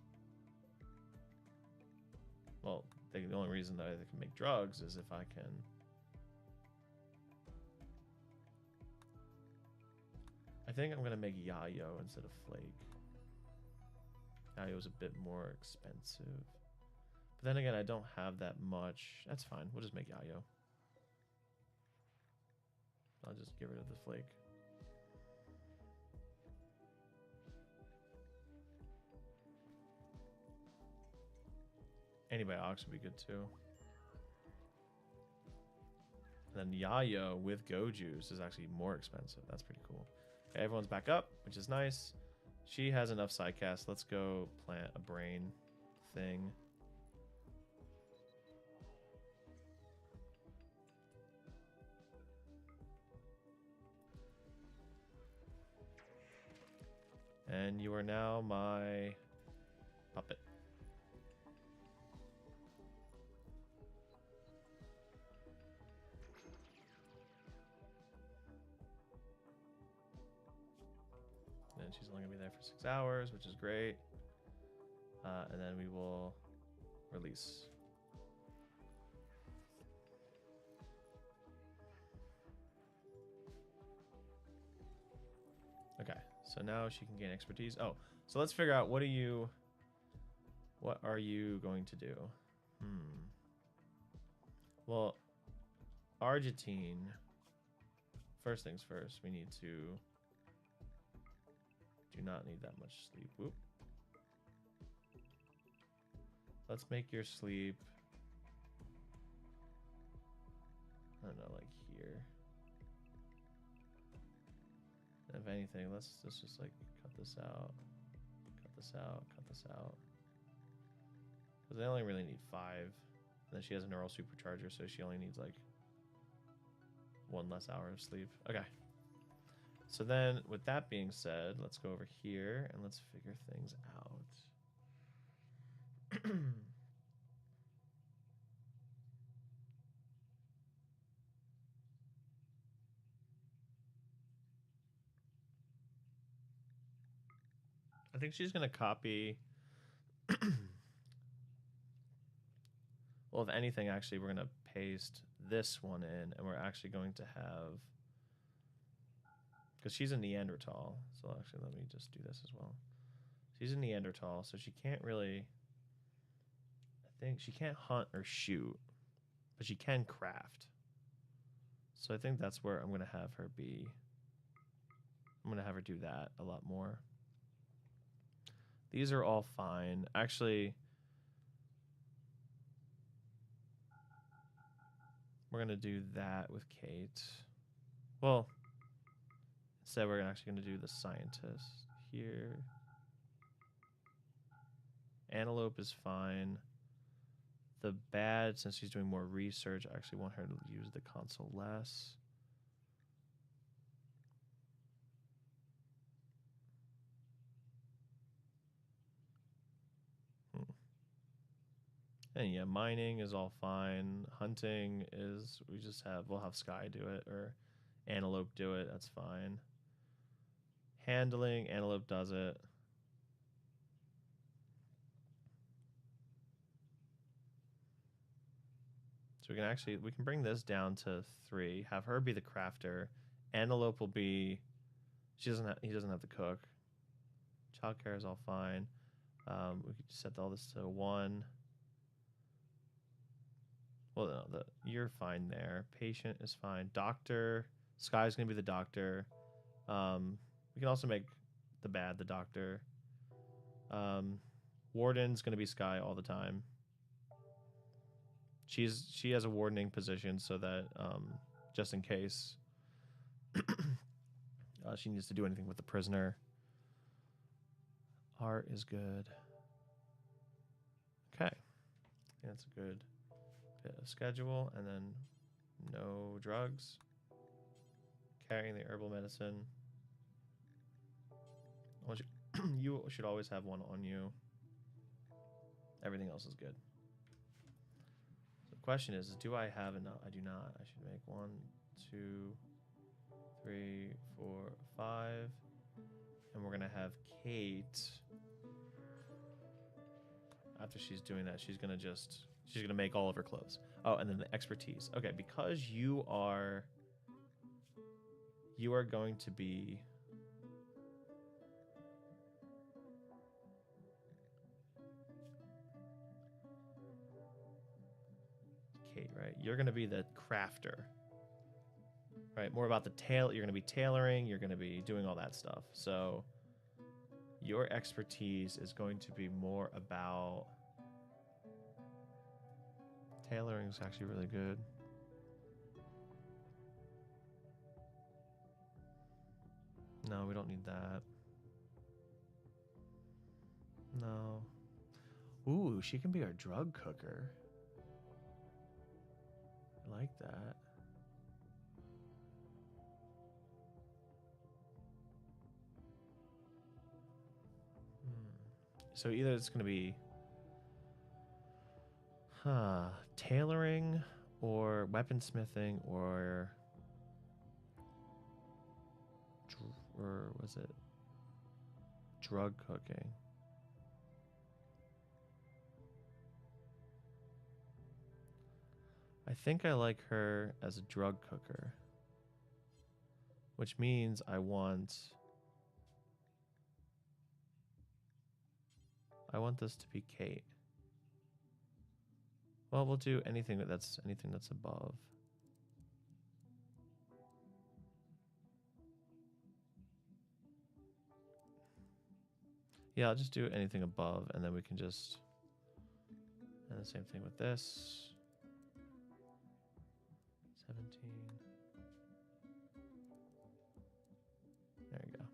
Well, the only reason that I can make drugs is if I can. I think I'm gonna make Yayo instead of Flake. Yayo's a bit more expensive. But then again, I don't have that much. That's fine. We'll just make Yayo. I'll just get rid of the Flake. Antibiotics would be good too. And then Yayo with Go Juice is actually more expensive. That's pretty cool. Okay, everyone's back up, which is nice. She has enough sidecast. Let's go plant a brain thing. And you are now my puppet. And she's only gonna be there for 6 hours, which is great. And then we will release. Okay, so now she can gain expertise. Oh, so let's figure out what are you going to do? Well, Argentine. First things first, we need to do not need that much sleep. Whoop. Let's make your sleep, I don't know, like here. If anything, let's just like cut this out, cut this out, cut this out. Because they only really need 5. And then she has a neural supercharger, so she only needs like 1 less hour of sleep. Okay. So then, with that being said, let's go over here and let's figure things out. I think she's gonna copy. Well, if anything, actually, we're gonna paste this one in, and we're actually going to have, because she's a Neanderthal. So actually, let me just do this as well. She's a Neanderthal, so she can't really. I think she can't hunt or shoot, but she can craft. So I think that's where I'm going to have her be. I'm going to have her do that a lot more. These are all fine. Actually, we're going to do that with Kate. Well, instead we're actually going to do the scientist here. Antelope is fine. The bad, since she's doing more research, I actually want her to use the console less. And yeah, mining is all fine. Hunting is, we'll have Sky do it, or Antelope do it, that's fine. Handling, Antelope does it. So we can bring this down to 3, have her be the crafter. Antelope will be, he doesn't have to cook. Childcare is all fine. We could set all this to 1. Well, no, you're fine there. Patient is fine. Doctor, Sky's gonna be the doctor. We can also make the bad the doctor. Warden's gonna be Sky all the time. She has a wardening position so that just in case she needs to do anything with the prisoner. Art is good. Okay, that's a good bit of schedule, and then no drugs. Carrying the herbal medicine. You should always have one on you. Everything else is good. So the question is do I have enough? I do not. I should make 1, 2, 3, 4, 5. And we're gonna have Kate. After she's doing that, she's gonna make all of her clothes. Oh, and then the expertise. Okay, because you are going to be Kate, right? You're gonna be the crafter. Right, more about the tail. You're gonna be tailoring, you're gonna be doing all that stuff. So your expertise is going to be more about tailoring is actually really good. No, we don't need that. No. Ooh, she can be our drug cooker. I like that. So either it's going to be tailoring or weaponsmithing or was it drug cooking? I think I like her as a drug cooker, which means I want this to be Kate. Well, we'll do anything that's above. Yeah, I'll just do anything above, and then we can just, and the same thing with this. 17. There we go.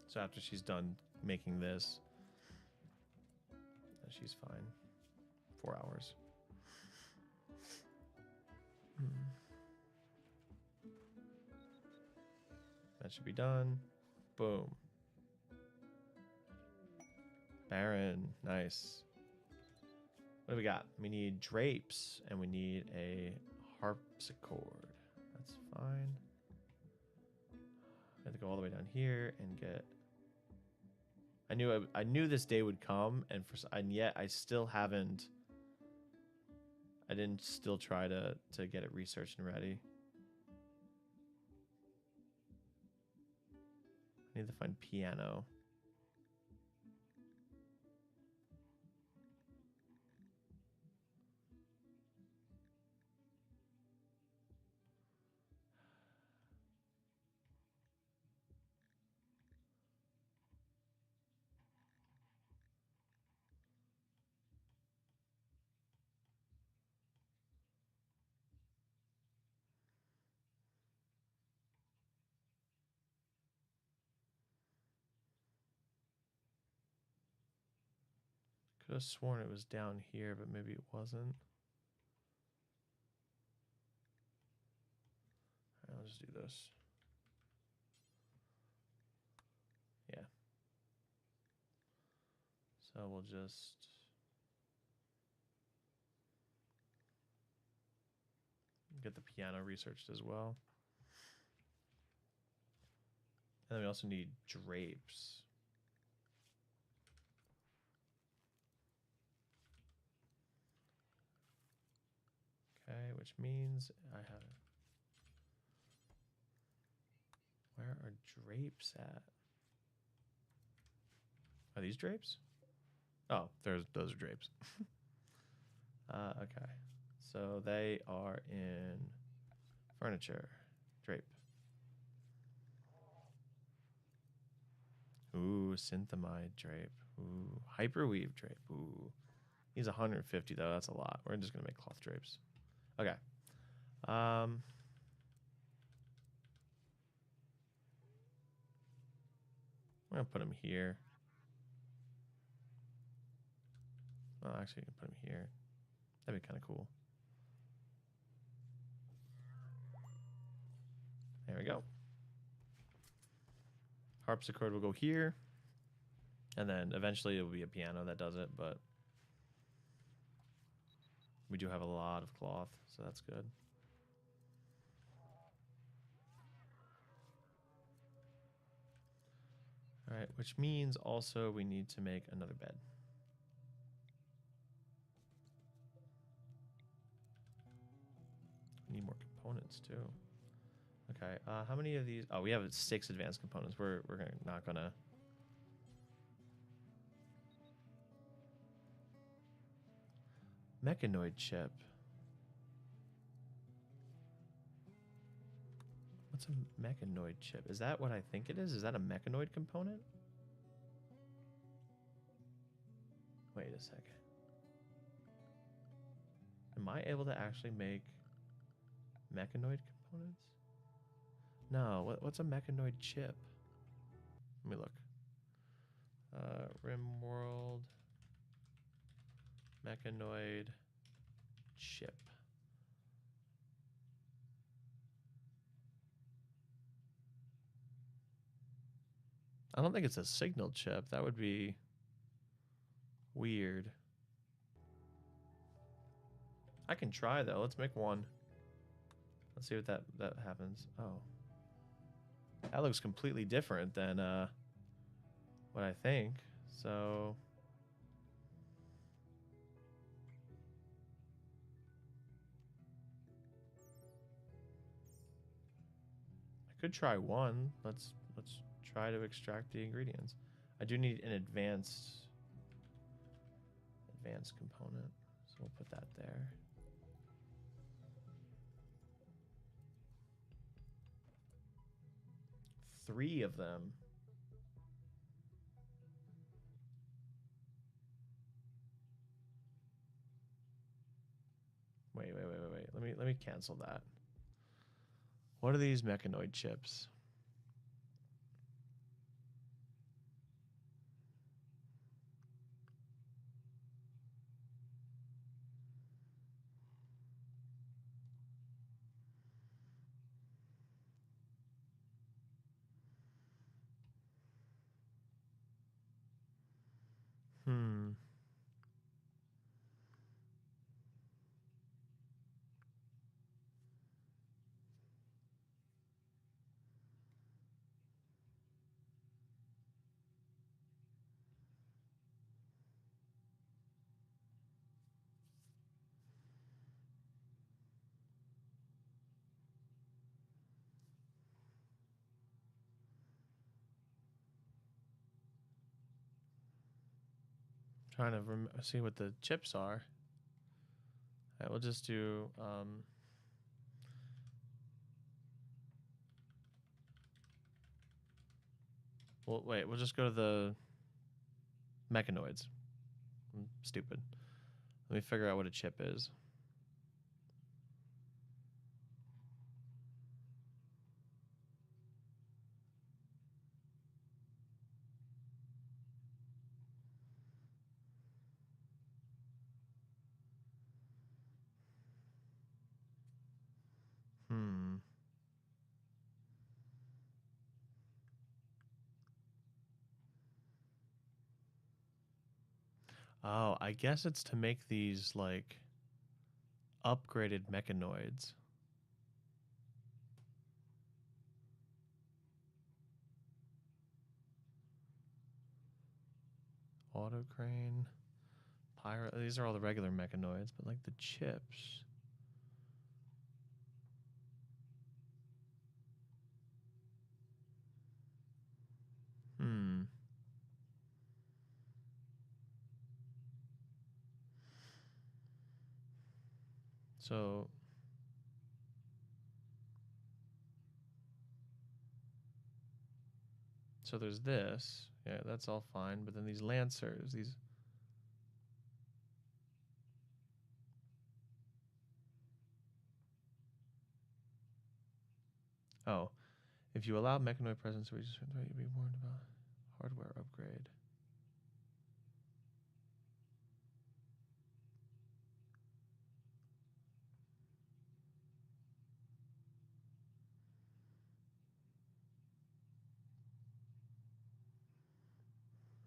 So after she's done making this, she's fine. 4 hours. That should be done. Boom. Baron. Nice. What do we got? We need drapes and we need a harpsichord. That's fine. I have to go all the way down here and get. I knew this day would come, and yet I still haven't. I didn't still try to get it researched and ready. I need to find piano. Could have sworn it was down here, but maybe it wasn't. All right, I'll just do this. Yeah. So we'll just get the piano researched as well. And then we also need drapes. Okay, which means I have. Where are drapes at? Are these drapes? Oh, those are drapes. Okay. So they are in furniture. Drape. Ooh, synthamide drape. Ooh, hyperweave drape. Ooh. He's 150 though. That's a lot. We're just gonna make cloth drapes. Okay. I'm gonna put him here. Oh, actually, you can put him here. That'd be kind of cool. There we go. Harpsichord will go here. And then eventually it will be a piano that does it, but we do have a lot of cloth, so that's good. All right, which means also we need to make another bed. We need more components too. Okay, how many of these? Oh, we have 6 advanced components. We're not gonna. Mechanoid chip. What's a mechanoid chip? Is that what I think it is? Is that a mechanoid component? Wait a second. Am I able to actually make mechanoid components? No, what's a mechanoid chip? Let me look. Rimworld mechanoid chip. I don't think it's a signal chip. That would be weird. I can try though. Let's make one. Let's see what that happens. Oh. That looks completely different than what I think. So I could try one. Let's try to extract the ingredients. I do need an advanced component. So we'll put that there. Three of them. Wait. Let me cancel that. What are these mechanoid chips? Trying to see what the chips are. All right, we'll just do well, wait, we'll just go to the mechanoids. I'm stupid. Let me figure out what a chip is. Hmm. Oh, I guess it's to make these like upgraded mechanoids. Autocrane, pirate. These are all the regular mechanoids, but like the chips. Hmm. So there's this. Yeah, that's all fine. But then these lancers, these. Oh, if you allow mechanoid presence, we just you'll be warned about hardware upgrade.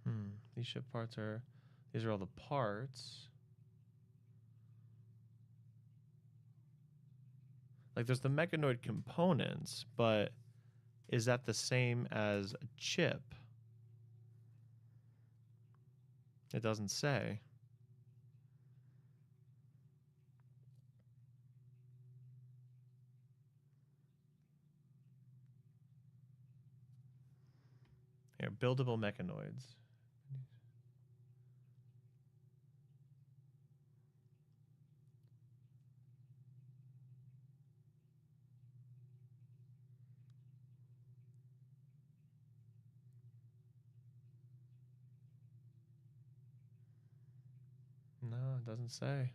Hmm. These ship parts are. These are all the parts. Like there's the mechanoid components, but is that the same as a chip? It doesn't say. Here, buildable mechanoids. No, it doesn't say.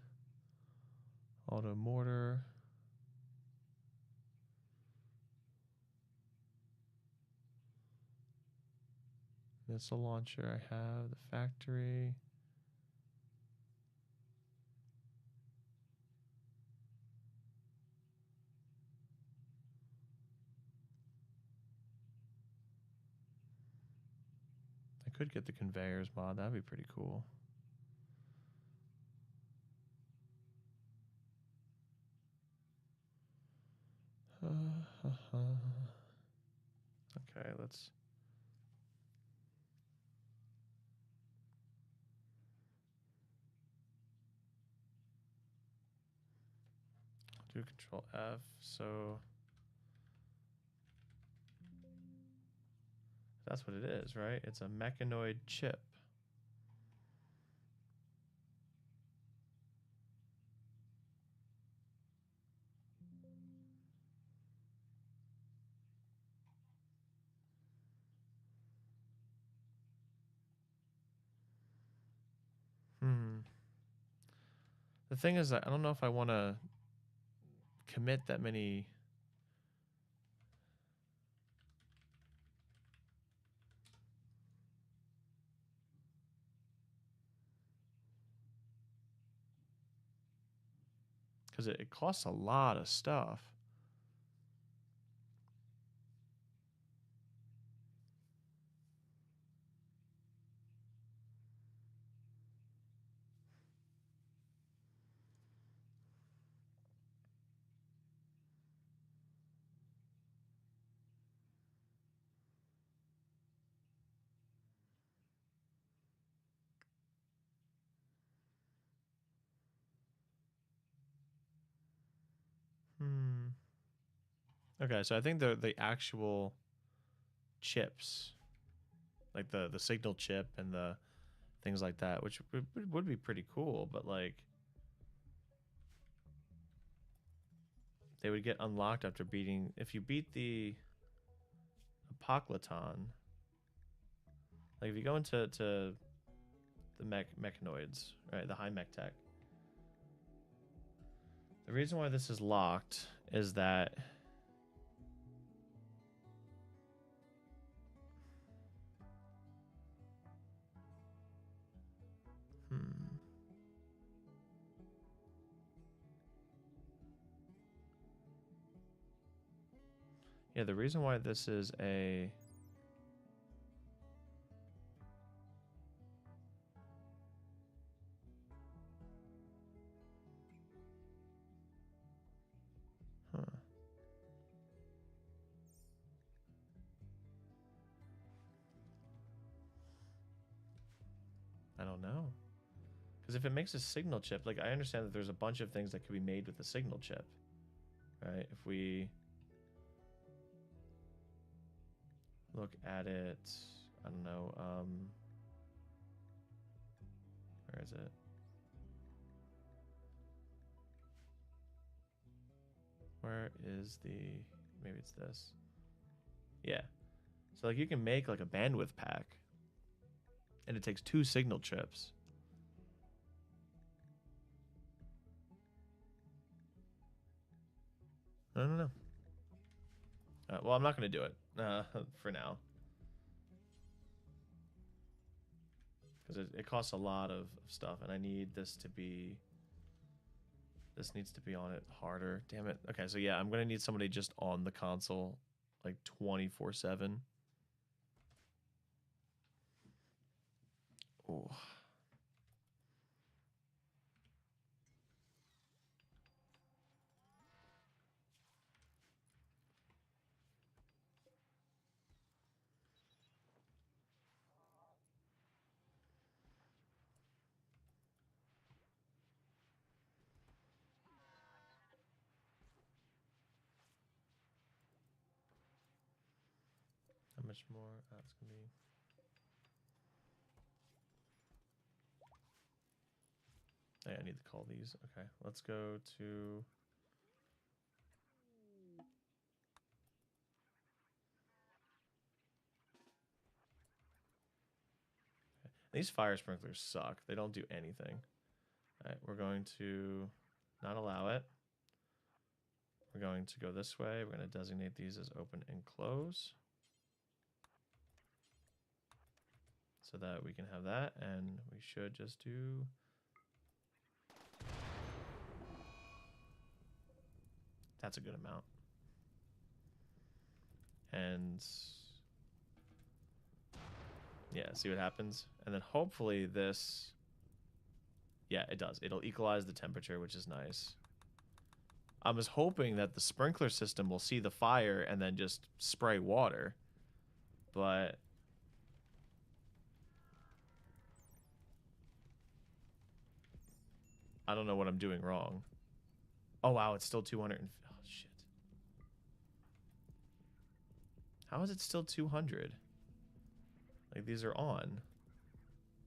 Auto mortar. Missile launcher I have. The factory. I could get the conveyors mod. That'd be pretty cool. Okay, let's do Control F. So that's what it is, right? It's a mechanoid chip. Hmm. The thing is, I don't know if I want to commit that many. Because it costs a lot of stuff. Hmm. Okay, so I think the actual chips, like the signal chip and the things like that, which would be pretty cool. But like, they would get unlocked after beating. If you beat the Apoklaton, like if you go into the mechanoids, right, the high mech tech. The reason why this is locked is that yeah, the reason why this is a I don't know. Because if it makes a signal chip, like I understand that there's a bunch of things that could be made with a signal chip, right? If we look at it, I don't know, where is it? Where is the, maybe it's this. Yeah. So like you can make like a bandwidth pack and it takes 2 signal chips. I don't know. Well, I'm not going to do it for now. Because it costs a lot of stuff, and I need this to be... This needs to be on it harder. Damn it. Okay, so yeah, I'm going to need somebody just on the console, like 24/7. Oh. How much more? That's going to be... Hey, I need to call these. Okay, let's go to... These fire sprinklers suck. They don't do anything. All right, we're going to not allow it. We're going to go this way. We're going to designate these as open and close. So that we can have that, and we should just do... That's a good amount. And... yeah, see what happens? And then hopefully this... Yeah, it does. It'll equalize the temperature, which is nice. I was hoping that the sprinkler system will see the fire and then just spray water. But... I don't know what I'm doing wrong. Oh, wow, it's still 200. Oh, shit. How is it still 200? Like, these are on.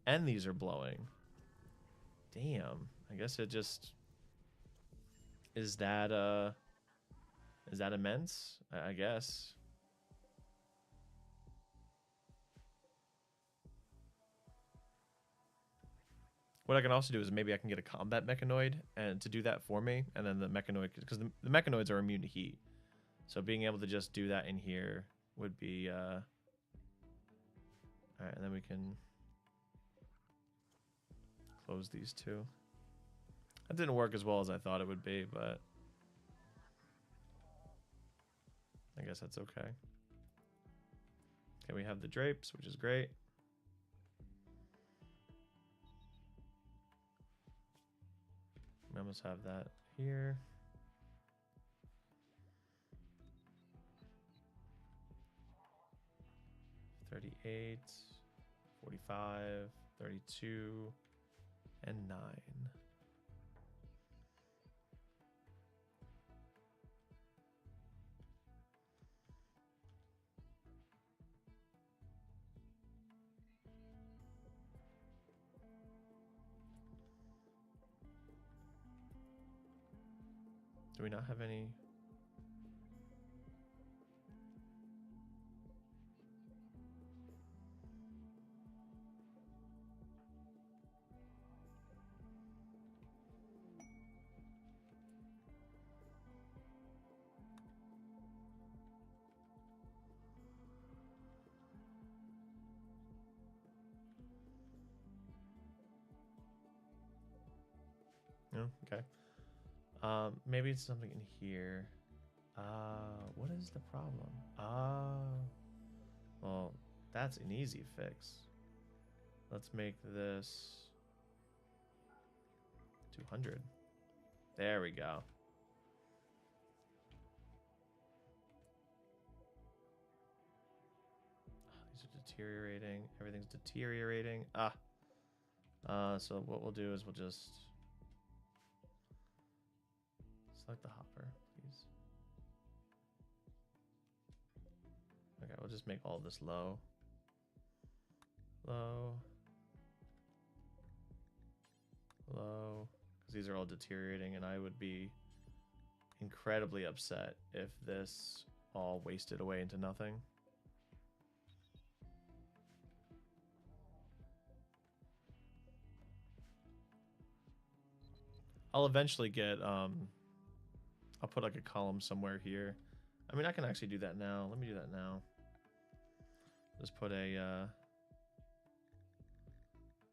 And these are blowing. Damn. I guess it just... Is that immense? I guess. What I can also do is maybe I can get a combat mechanoid and to do that for me, and then the mechanoid, because the mechanoids are immune to heat, so being able to just do that in here would be all right. And then we can close these two. That didn't work as well as I thought it would be, but I guess that's okay. Okay, we have the drapes, which is great. We almost have that here. $38, $45, $32, and $9. we not have any? No? Okay. Maybe it's something in here. What is the problem? Well, that's an easy fix. Let's make this 200. There we go. These are deteriorating. Everything's deteriorating. So what we'll do is we'll just select the hopper, please. Okay, we'll just make all this low. Low. Low. Because these are all deteriorating, and I would be incredibly upset if this all wasted away into nothing. I'll eventually get, I'll put like a column somewhere here. I mean, I can actually do that now. Let me do that now. Just put a,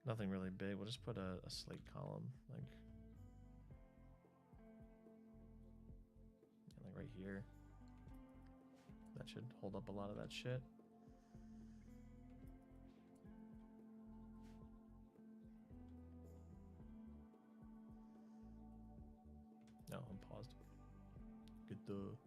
nothing really big. We'll just put a slate column, like right here. That should hold up a lot of that shit. No, I'm paused. Good.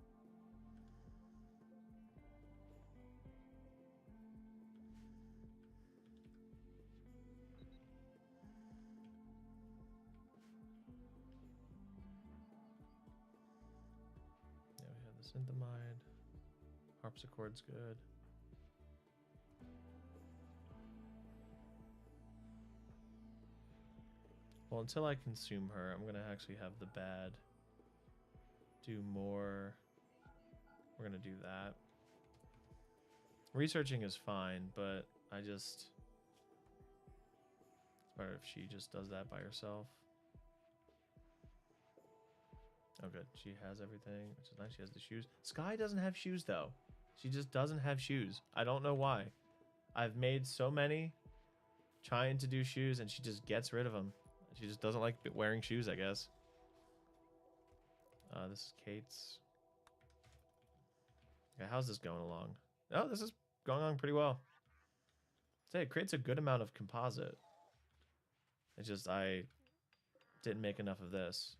Yeah, we have the synthamide. Harpsichord's good. Well, until I consume her, I'm gonna actually have the bad do more. We're gonna do that. Researching is fine, but I just, it's better if she just does that by herself. Oh good, she has everything, which is nice. She has the shoes. Sky doesn't have shoes though. She just doesn't have shoes. I don't know why. I've made so many trying to do shoes and she just gets rid of them. She just doesn't like wearing shoes, I guess. This is Kate's. Okay, how's this going along? Oh, this is going on pretty well. Say it creates a good amount of composite. It's just I didn't make enough of this.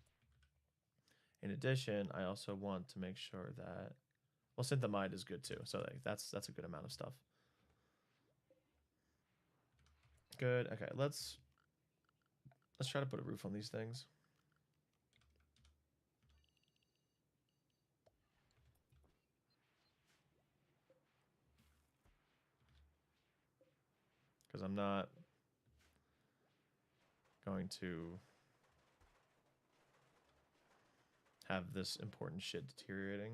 In addition, I also want to make sure that, well, synthamide is good too. So like, that's a good amount of stuff. Good. Okay, let's try to put a roof on these things. Because I'm not going to have this important shit deteriorating.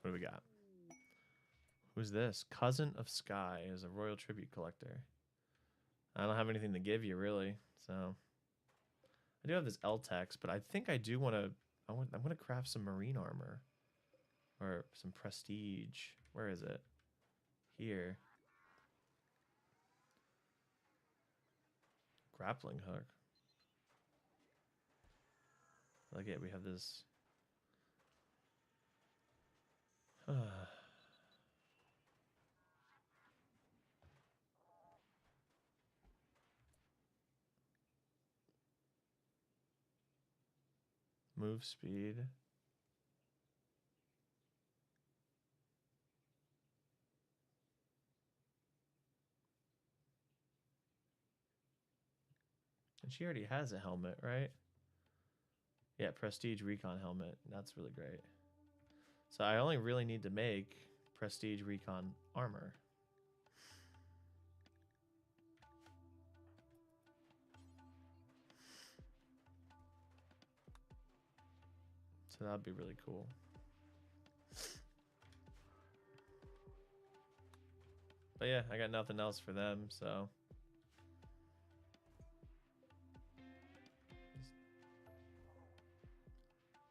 What do we got? Who's this? Cousin of Sky is a royal tribute collector. I don't have anything to give you, really. So I do have this L-Tex, but I think I do want to. I'm going to craft some marine armor or some prestige. Where is it? Here. Grappling hook. Like it, we have this. Move speed. And she already has a helmet, right? Yeah, prestige recon helmet. That's really great. So I only really need to make prestige recon armor. So that'd be really cool. But yeah, I got nothing else for them, so.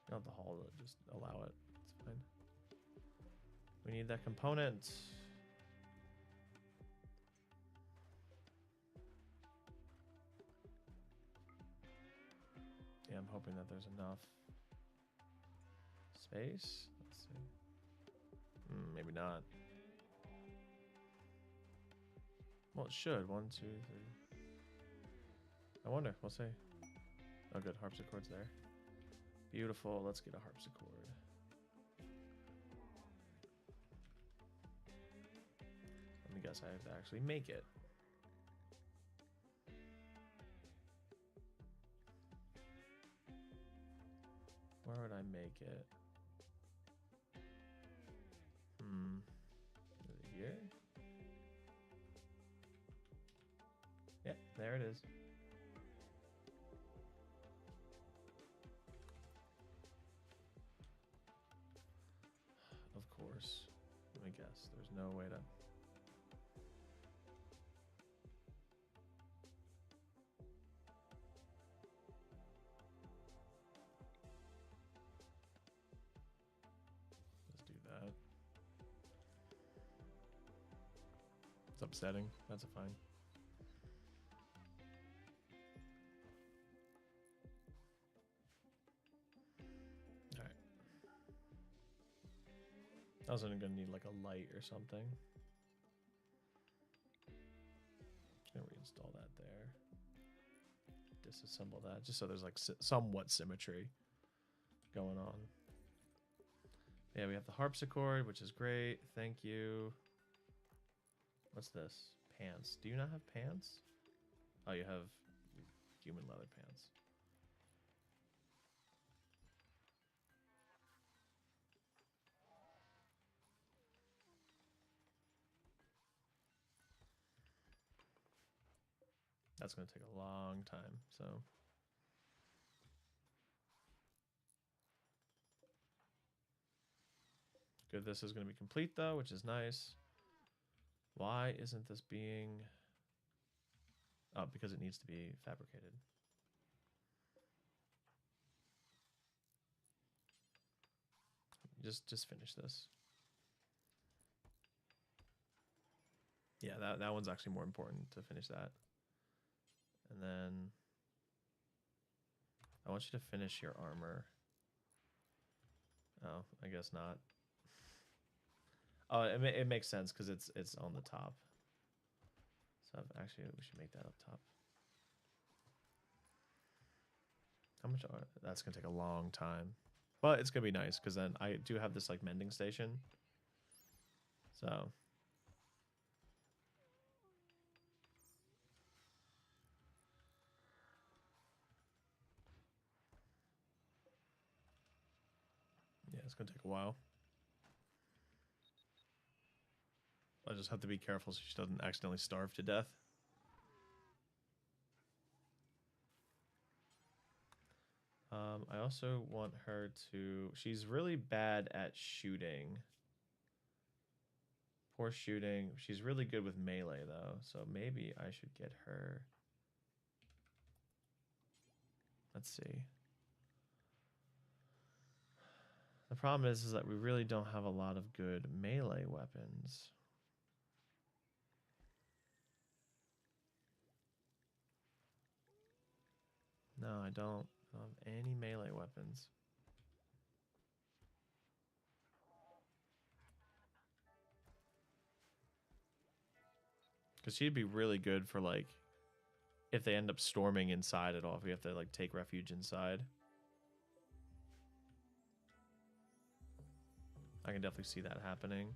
Not the hall, just allow it. It's fine. We need that component. Yeah, I'm hoping that there's enough space. Let's see. Maybe not. Well, it should. 1, 2, 3. I wonder. We'll see. Oh, good. Harpsichord's there. Beautiful. Let's get a harpsichord. Let me guess. I have to actually make it. Where would I make it? Is it here? Yep, there it is. Of course. Let me guess. There's no way to... Let's do that. It's upsetting. That's a fine. I was gonna need like a light or something. Gonna reinstall that there. Disassemble that just so there's like somewhat symmetry going on. Yeah, we have the harpsichord, which is great. Thank you. What's this? Pants. Do you not have pants? Oh, you have human leather pants. That's going to take a long time, so. Good, this is going to be complete though, which is nice. Why isn't this being... Oh, because it needs to be fabricated. Just finish this. Yeah, that one's actually more important to finish that. And then I want you to finish your armor. Oh, I guess not. Oh, it makes sense because it's on the top. So actually, we should make that up top. How much are... That's gonna take a long time, but it's gonna be nice because then I do have this like mending station. So. Yeah, it's gonna take a while. I just have to be careful so she doesn't accidentally starve to death. I also want her to... She's really bad at shooting. Poor shooting. She's really good with melee, though. So maybe I should get her... Let's see. The problem is that we really don't have a lot of good melee weapons. No, I don't have any melee weapons. Because she'd be really good for, like, if they end up storming inside at all, if we have to, like, take refuge inside. I can definitely see that happening.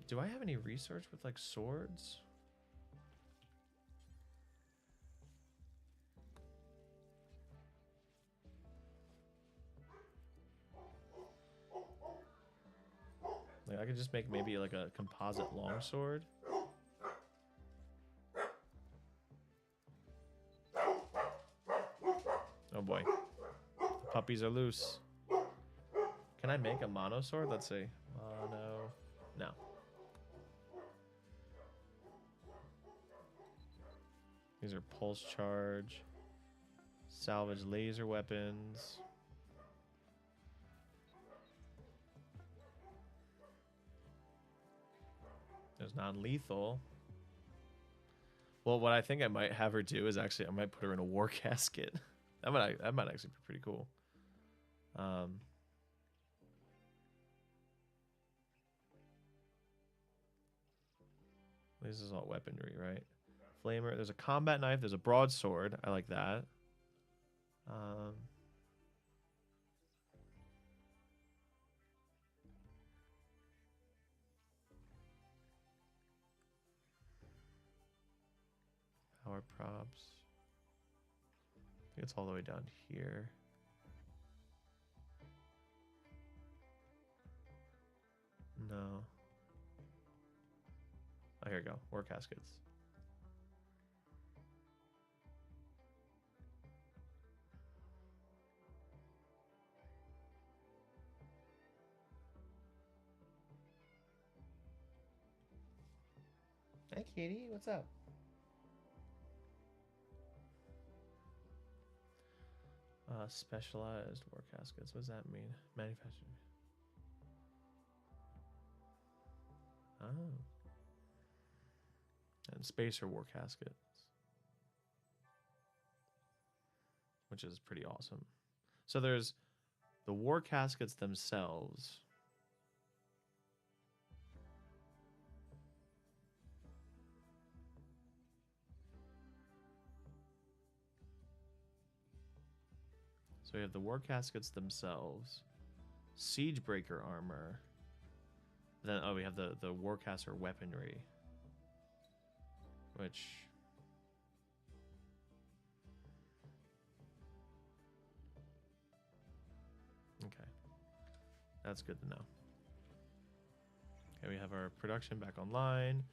Do I have any research with, like, swords? I could just make maybe like a composite longsword. Oh boy. The puppies are loose. Can I make a mono sword? Let's see. Mono. No. These are pulse charge. Salvage laser weapons. There's non-lethal. Well, what I think I might have her do is actually I might put her in a war casket. That might actually be pretty cool. This is all weaponry, right? Flamer. There's a combat knife. There's a broadsword. I like that. Power props. I think it's all the way down here. No. Oh, here we go. War caskets. Hey, Katie. What's up? Specialized war caskets. What does that mean? Manufacturing. Oh. And spacer war caskets. Which is pretty awesome. So there's the war caskets themselves. So we have the war caskets themselves, Siegebreaker armor. Then we have the Warcaster weaponry, which okay, that's good to know. Okay, we have our production back online.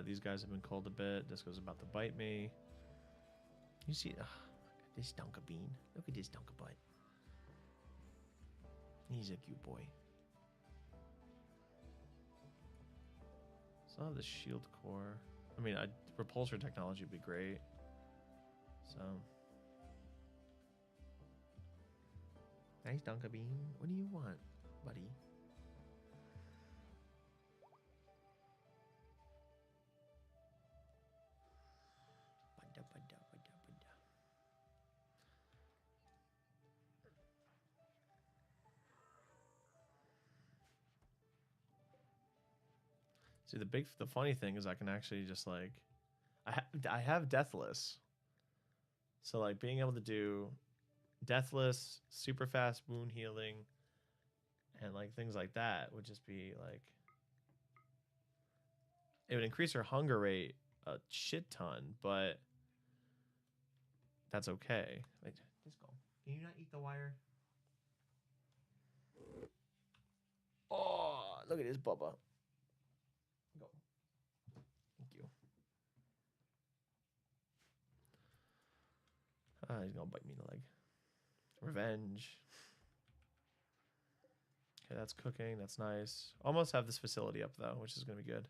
These guys have been culled a bit. Disco's about to bite me. You see. This Dunka Bean. Look at this Dunka Butt. He's a cute boy. So the shield core. I mean, repulsor technology would be great. So. Nice Dunka Bean. What do you want, buddy? See, the funny thing is I can actually just like, I have Deathless. So like being able to do Deathless, super fast wound healing, and like things like that would just be like, it would increase her hunger rate a shit ton, but that's okay. Wait, Disco, can you not eat the wire? Oh, look at this Bubba. Go. Thank you. He's gonna bite me in the leg. Revenge. Okay, that's cooking. That's nice. Almost have this facility up though, which is gonna be good.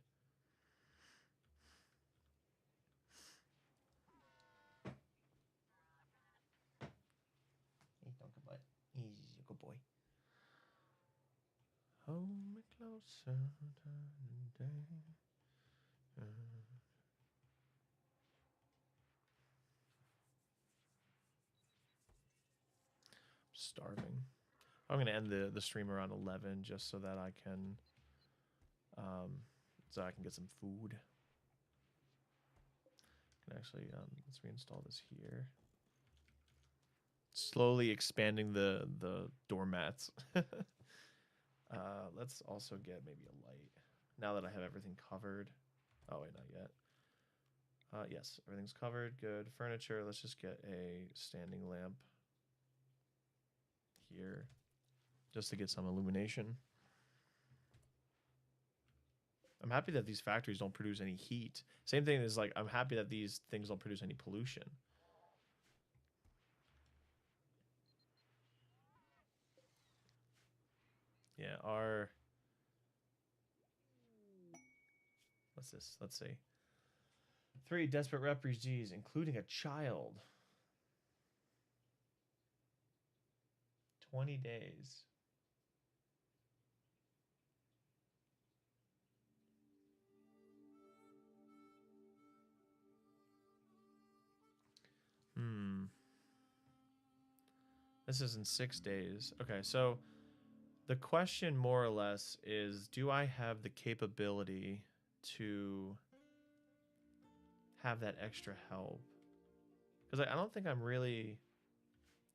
Hey, Duncan Butt. He's a good boy. Hold me closer today. Starving. I'm gonna end the stream around 11 just so that I can get some food. I can actually let's reinstall this here. Slowly expanding the doormats. Let's also get maybe a light now that I have everything covered. Oh wait, not yet. Yes, everything's covered. Good. Furniture. Let's just get a standing lamp here just to get some illumination. I'm happy that these factories don't produce any heat. Same thing is like I'm happy that these things don't produce any pollution. Yeah, our what's this? Let's see. 3 desperate refugees, including a child. 20 days. Hmm. This is in 6 days. Okay, so the question more or less is, do I have the capability to have that extra help? Because I don't think I'm really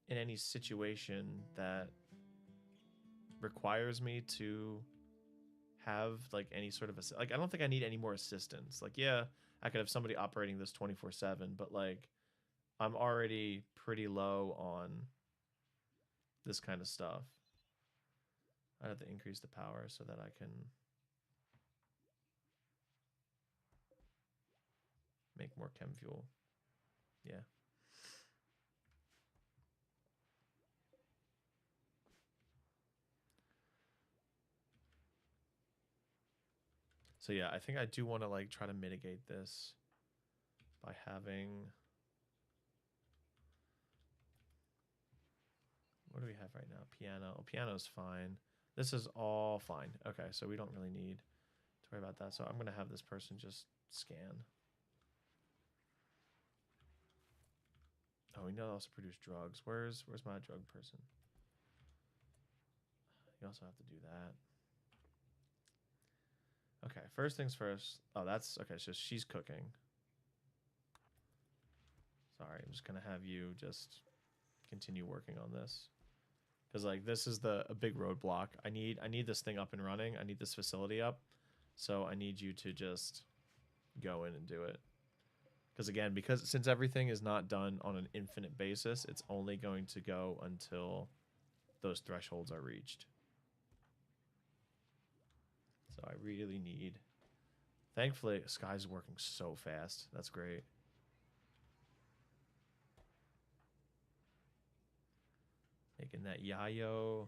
in any situation that requires me to have like any sort of like I don't think I need any more assistance. Like yeah, I could have somebody operating this 24/7, but like I'm already pretty low on this kind of stuff. I have to increase the power so that I can make more chem fuel. Yeah. So yeah, I think I do want to like try to mitigate this by having, what do we have right now? Piano. Oh, piano's fine. This is all fine. Okay, so we don't really need to worry about that. So I'm gonna have this person just scan. Oh, we know they also produce drugs. Where's my drug person? You also have to do that. Okay, first things first. Oh, that's okay. So she's cooking. Sorry, I'm just gonna have you just continue working on this because like this is a big roadblock. I need this thing up and running. I need this facility up, so I need you to just go in and do it. Because again, because since everything is not done on an infinite basis, it's only going to go until those thresholds are reached. So I really need. Thankfully, Sky's working so fast. That's great. Making that yayo.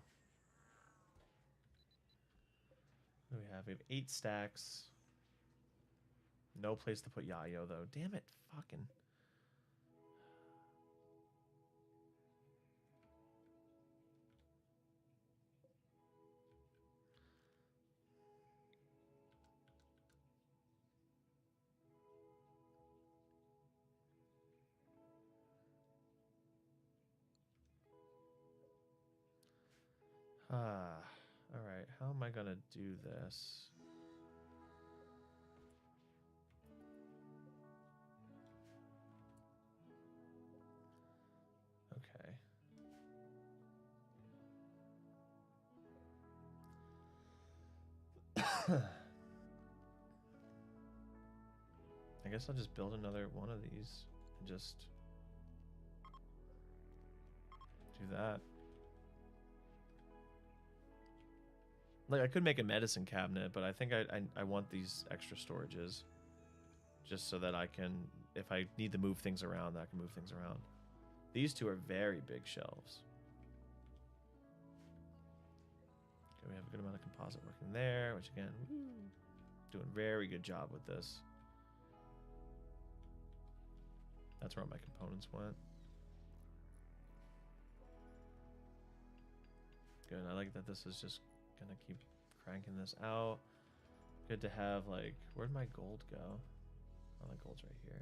What do we have? We have 8 stacks. No place to put yayo though. Damn it. Fucking. Ah. Alright. How am I gonna do this? Okay. I guess I'll just build another one of these and just do that. Like I could make a medicine cabinet, but I think I want these extra storages just so that I can, if I need to move things around, I can move things around. These two are very big shelves. Okay, we have a good amount of composite working there, which again, doing a very good job with this. That's where all my components went. Good. I like that this is just gonna keep cranking this out. Good to have like, where'd my gold go? Oh, my gold's right here.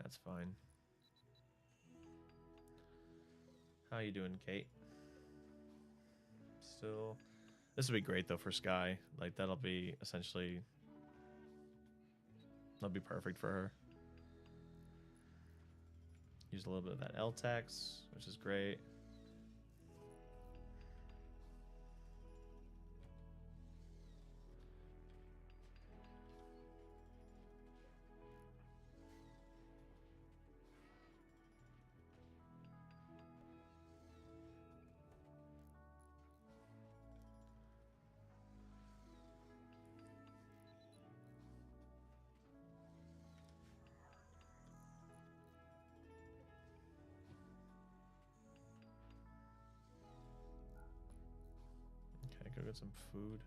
That's fine. How you doing, Kate? Still, this would be great though for Sky. Like that'll be essentially, that'll be perfect for her. Use a little bit of that L-Tex, which is great. get some food.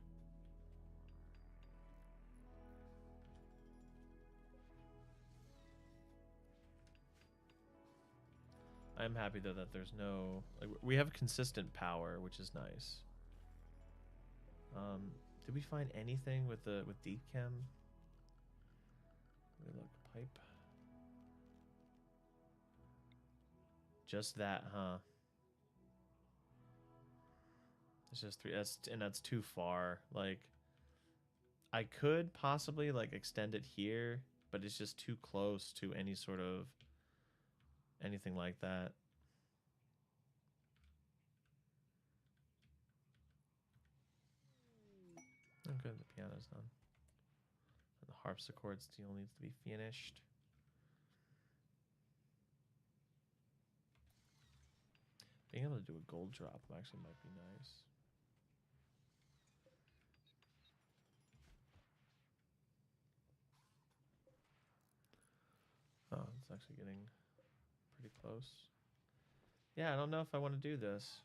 I'm happy though that there's no, like, we have consistent power, which is nice. Did we find anything with deep chem? Let me look. Pipe. Just that, huh? It's just 3. That's too far. Like, I could possibly like extend it here, but it's just too close to any sort of anything like that. Okay, the piano's done. And the harpsichord still needs to be finished. Being able to do a gold drop actually might be nice. Oh, it's actually getting pretty close. Yeah, I don't know if I want to do this.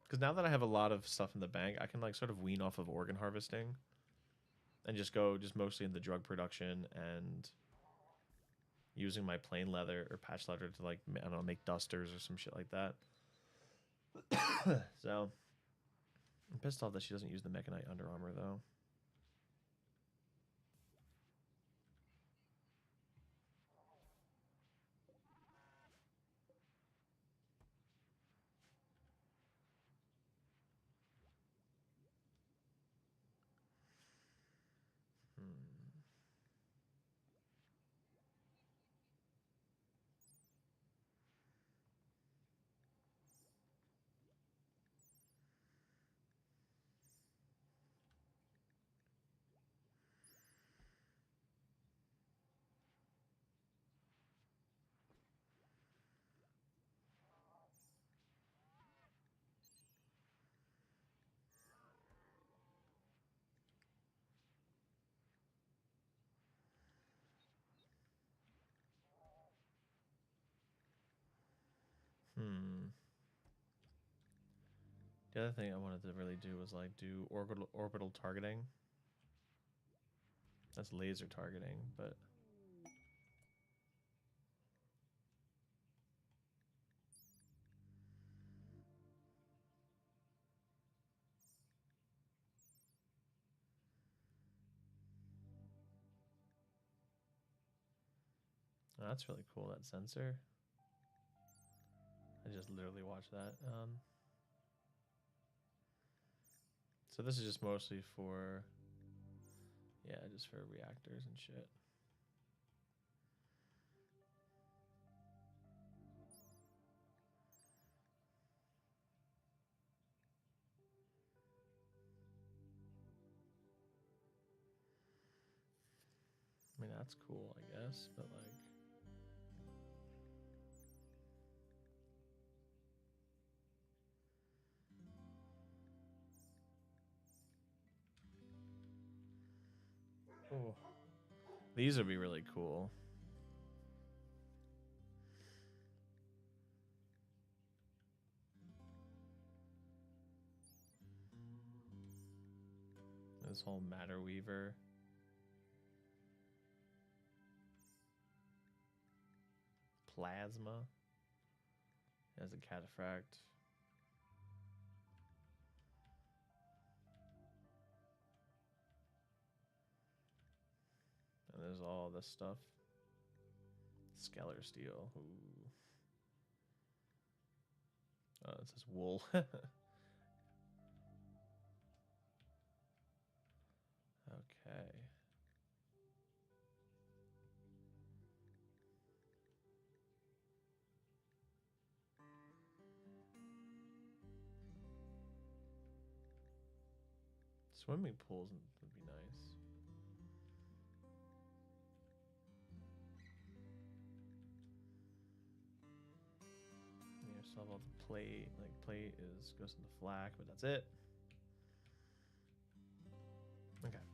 Because now that I have a lot of stuff in the bank, I can like sort of wean off of organ harvesting. And just go mostly in the drug production and using my plain leather or patch leather to like, I don't know, make dusters or some shit like that. So, I'm pissed off that she doesn't use the mechanite under armor though. The other thing I wanted to really do was like do orbital targeting. That's laser targeting, but oh, that's really cool, that sensor. I just literally watched that. So this is just mostly for, yeah, just for reactors and shit. I mean, that's cool, I guess, but like, oh, these would be really cool. This whole matter weaver. Plasma as a cataphract. And there's all this stuff. Skeller steel. Ooh. Oh, it says wool. Okay. Swimming pools would be nice. You still have all the plate. Like plate goes into flak, but that's it. Okay.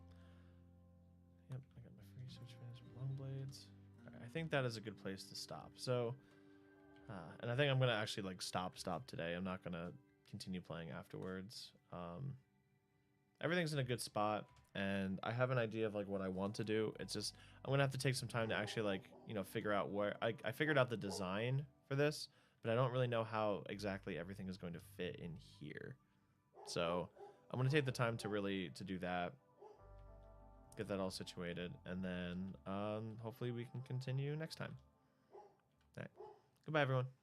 Yep, I got my free switch finish with long blades. Right, I think that is a good place to stop. So, and I think I'm gonna actually like stop today. I'm not gonna continue playing afterwards. everything's in a good spot, and I have an idea of like what I want to do. It's just I'm gonna have to take some time to actually like figure out where I figured out the design for this, but I don't really know how exactly everything is going to fit in here. So I'm gonna take the time to really to do that, get that all situated, and then hopefully we can continue next time. All right, goodbye everyone.